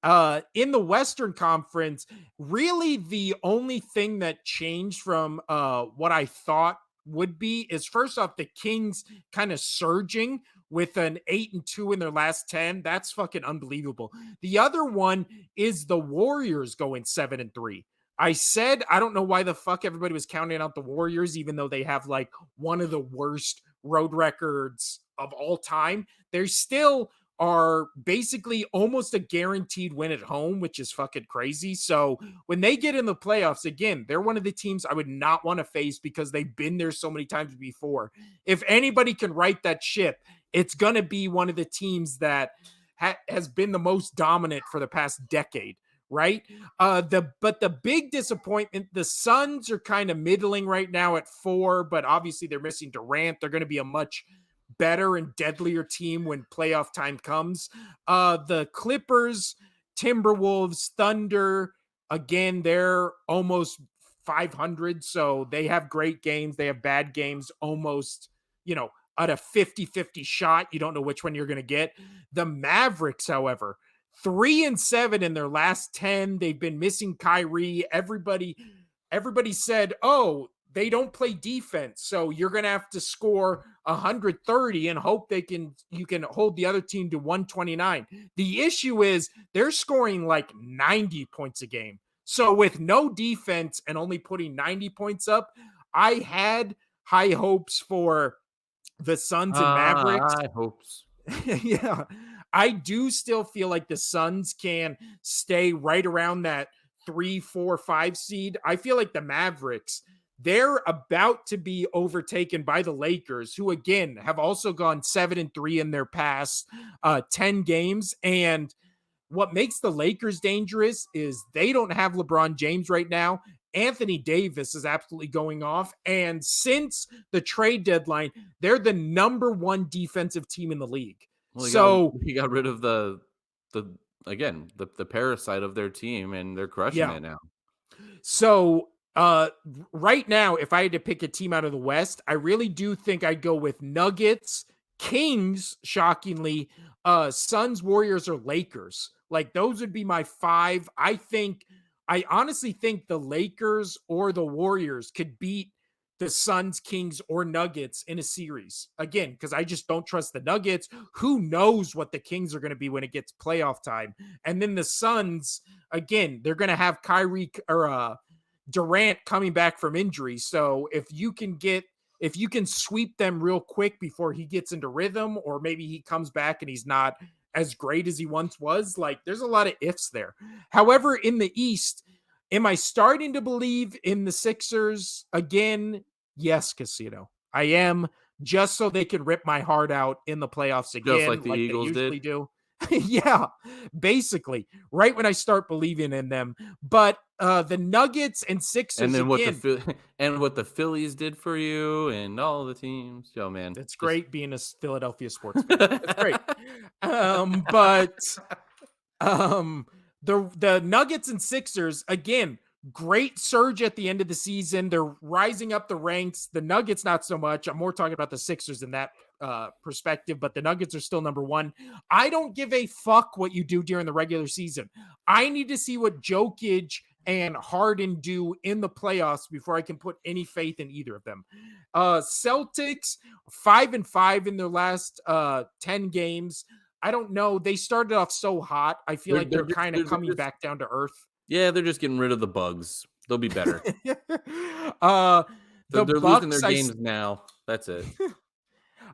S1: Yeah. In the Western Conference, really the only thing that changed from what I thought would be is first off the Kings kind of surging with an 8-2 in their last 10. That's fucking unbelievable. The other one is the Warriors going 7-3. I said I don't know why the fuck everybody was counting out the Warriors, even though they have like one of the worst road records of all time. They still are basically almost a guaranteed win at home, which is fucking crazy. So when they get in the playoffs, again, they're one of the teams I would not want to face because they've been there so many times before. If anybody can right that ship, it's going to be one of the teams that has been the most dominant for the past decade. Right. But the big disappointment, the Suns are kind of middling right now at 4, but obviously they're missing Durant. They're going to be a much better and deadlier team when playoff time comes. The Clippers, Timberwolves, Thunder, again, they're almost 500. So they have great games. They have bad games almost, at a 50-50 shot. You don't know which one you're going to get. The Mavericks, however, 3-7 in their last 10. They've been missing Kyrie. Everybody said, oh, they don't play defense, so you're going to have to score 130 and hope you can hold the other team to 129. The issue is they're scoring like 90 points a game. So with no defense and only putting 90 points up, I had high hopes for the Suns and Mavericks.
S2: I hopes.
S1: Yeah. I do still feel like the Suns can stay right around that 3, 4, 5 seed. I feel like the Mavericks, they're about to be overtaken by the Lakers, who again have also gone 7-3 in their past 10 games. And what makes the Lakers dangerous is they don't have LeBron James right now. Anthony Davis is absolutely going off. And since the trade deadline, they're the number 1 defensive team in the league.
S2: Well, he got rid of the parasite of their team, and they're crushing it now.
S1: So right now, if I had to pick a team out of the West, I really do think I'd go with Nuggets, Kings, shockingly, Suns, Warriors, or Lakers. Like those would be my 5. I honestly think the Lakers or the Warriors could beat the Suns, Kings, or Nuggets in a series. Again, because I just don't trust the Nuggets. Who knows what the Kings are going to be when it gets playoff time? And then the Suns, again, they're going to have Kyrie or Durant coming back from injury. So if you can sweep them real quick before he gets into rhythm, or maybe he comes back and he's not as great as he once was, like there's a lot of ifs there. However, in the East, am I starting to believe in the Sixers again? Yes, Casino. I am, just so they can rip my heart out in the playoffs again,
S2: Just like the
S1: they
S2: Eagles
S1: usually
S2: did?
S1: do. Yeah, basically, right when I start believing in them. But the Nuggets and Sixers,
S2: And then
S1: again,
S2: what the Phillies did for you and all the teams. Oh, man.
S1: it's great being a Philadelphia sports fan. It's great. But the Nuggets and Sixers, again, great surge at the end of the season. They're rising up the ranks. The Nuggets, not so much. I'm more talking about the Sixers in that perspective, but the Nuggets are still number one. I don't give a fuck what you do during the regular season. I need to see what Jokic and Harden do in the playoffs before I can put any faith in either of them. Celtics 5-5 in their last 10 games. I don't know. They started off so hot. I feel like they're kind of coming back down to earth.
S2: Yeah, they're just getting rid of the bugs. They'll be better.
S1: The
S2: they're
S1: Bucks,
S2: losing their games now. That's it.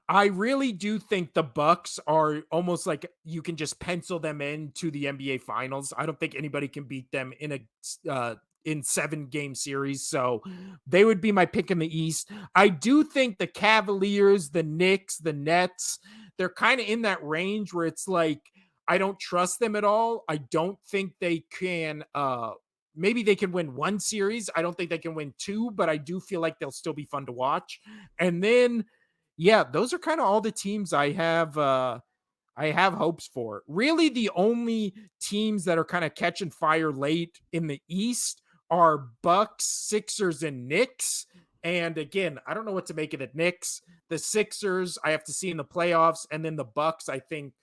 S1: I really do think the Bucks are almost like you can just pencil them into the NBA Finals. I don't think anybody can beat them in a in 7-game series, so they would be my pick in the East. I do think the Cavaliers, the Knicks, the Nets, they're kind of in that range where it's like I don't trust them at all. I don't think they can maybe they can win one series. I don't think they can win two, but I do feel like they'll still be fun to watch. And then yeah, those are kind of all the teams I have hopes for. Really, the only teams that are kind of catching fire late in the East are Bucks, Sixers, and Knicks. And again, I don't know what to make of the Knicks. The Sixers, I have to see in the playoffs, and then the Bucks, I think,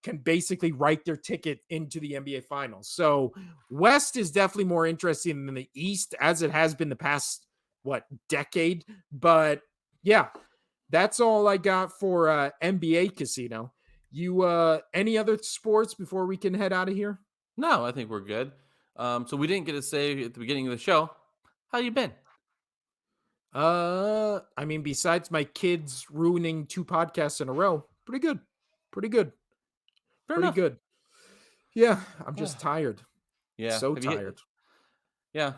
S1: can basically write their ticket into the NBA Finals. So West is definitely more interesting than the East, as it has been the past decade. But yeah, that's all I got for NBA Casino. You any other sports before we can head out of here?
S2: No, I think we're good. So we didn't get to say at the beginning of the show, how you been?
S1: I mean, besides my kids ruining 2 podcasts in a row, pretty good. Pretty good.
S2: Fair
S1: Pretty
S2: enough.
S1: good. Yeah, I'm just tired.
S2: Yeah.
S1: So tired.
S2: Yeah.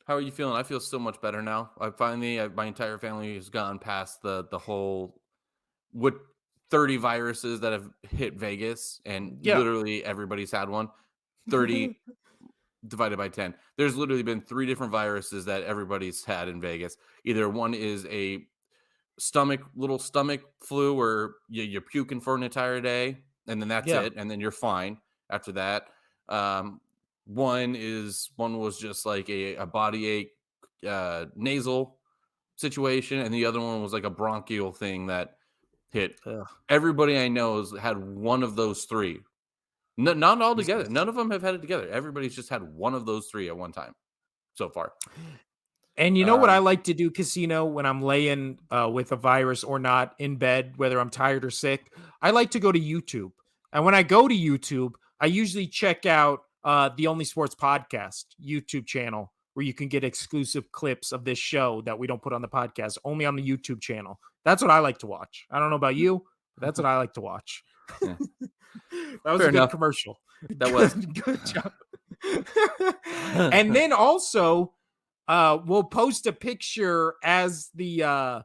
S2: How are you feeling? I feel so much better now. I finally, my entire family has gone past the whole 30 viruses that have hit Vegas, and
S1: Yeah.
S2: literally everybody's had one. 30 divided by 10. There's literally been 3 different viruses that everybody's had in Vegas. Either one is a little stomach flu where you're puking for an entire day, and then that's
S1: Yeah.
S2: it, and then you're fine after that. One was just like a body ache, nasal situation, and the other one was like a bronchial thing that hit.
S1: Ugh.
S2: Everybody I know has had one of those 3. Not all together.
S1: Jesus.
S2: None of them have had it together. Everybody's just had one of those 3 at one time so far.
S1: And you know what I like to do, Casino, when I'm laying with a virus or not in bed, whether I'm tired or sick? I like to go to YouTube. And when I go to YouTube, I usually check out the Only Sports Podcast YouTube channel, where you can get exclusive clips of this show that we don't put on the podcast, only on the YouTube channel. That's what I like to watch. I don't know about you, but that's what I like to watch.
S2: Yeah.
S1: That was
S2: Fair
S1: a good
S2: enough.
S1: commercial.
S2: That was.
S1: Good job. And then also, we'll post a picture as the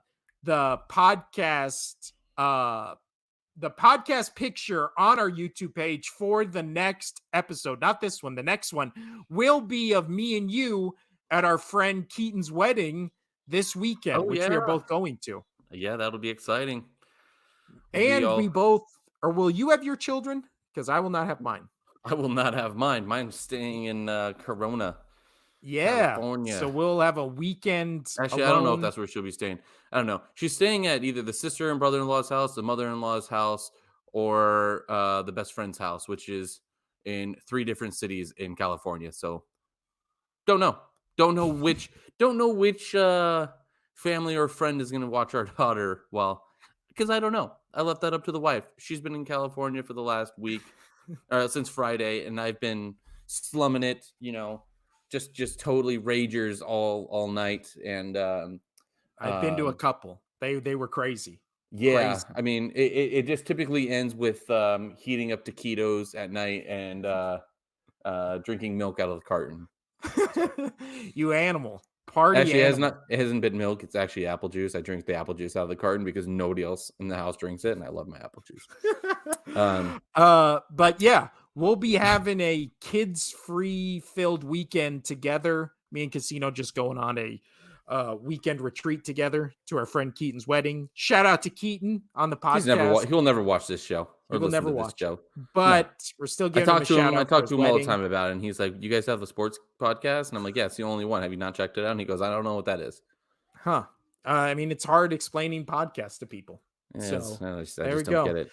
S1: podcast picture on our YouTube page for the next episode. Not this one. The next one will be of me and you at our friend Keaton's wedding this weekend, which we are both going to.
S2: Yeah, that'll be exciting.
S1: And we both, or will you have your children? Because I will not have mine.
S2: I will not have mine. Mine's staying in Corona.
S1: Yeah.
S2: California.
S1: So we'll have a weekend.
S2: Actually,
S1: alone.
S2: I don't know if that's where she'll be staying. I don't know. She's staying at either the sister and brother-in-law's house, the mother-in-law's house, or the best friend's house, which is in 3 different cities in California. So don't know. Don't know which family or friend is going to watch our daughter because I don't know. I left that up to the wife. She's been in California for the last week, since Friday, and I've been slumming it, just totally ragers all night. And
S1: I've been to a couple. They were crazy.
S2: Yeah,
S1: Crazy.
S2: I mean, it just typically ends with heating up taquitos at night and drinking milk out of the carton.
S1: You animal. Party
S2: Actually,
S1: animal.
S2: it hasn't been milk. It's actually apple juice. I drink the apple juice out of the carton because nobody else in the house drinks it, and I love my apple juice.
S1: But yeah, we'll be having a kids-free filled weekend together. Me and Casino just going on a weekend retreat together to our friend Keaton's wedding. Shout out to Keaton on the podcast.
S2: He'll never watch this show. or
S1: He will
S2: listen
S1: never
S2: to this
S1: watch.
S2: show.
S1: But we're still
S2: I
S1: giving him a
S2: talk to
S1: shout
S2: him. I
S1: out for
S2: talk
S1: his
S2: to him all the
S1: wedding.
S2: time about it, and he's like, "You guys have a sports podcast?" And I'm like, "Yeah, it's the only one. Have you not checked it out?" And he goes, "I don't know what that is."
S1: Huh. I mean, it's hard explaining podcasts to people.
S2: Yes,
S1: So
S2: I
S1: there we
S2: just don't get
S1: go.
S2: it.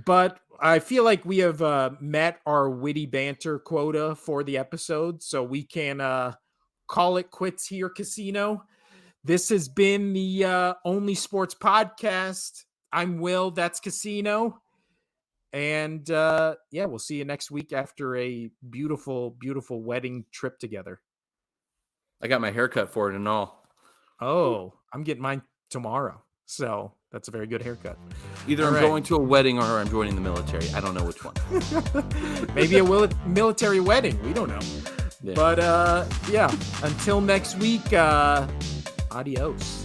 S1: But I feel like we have met our witty banter quota for the episode, so we can call it quits here, Casino. This has been the Only Sports Podcast. I'm Will. That's Casino. And yeah, we'll see you next week after a beautiful, beautiful wedding trip together.
S2: I got my haircut for it and all.
S1: Oh, I'm getting mine tomorrow. So that's a very good haircut.
S2: Either I'm going to a wedding or I'm joining the military. I don't know which one.
S1: Maybe a military wedding. We don't know. Yeah. But yeah, until next week, adios.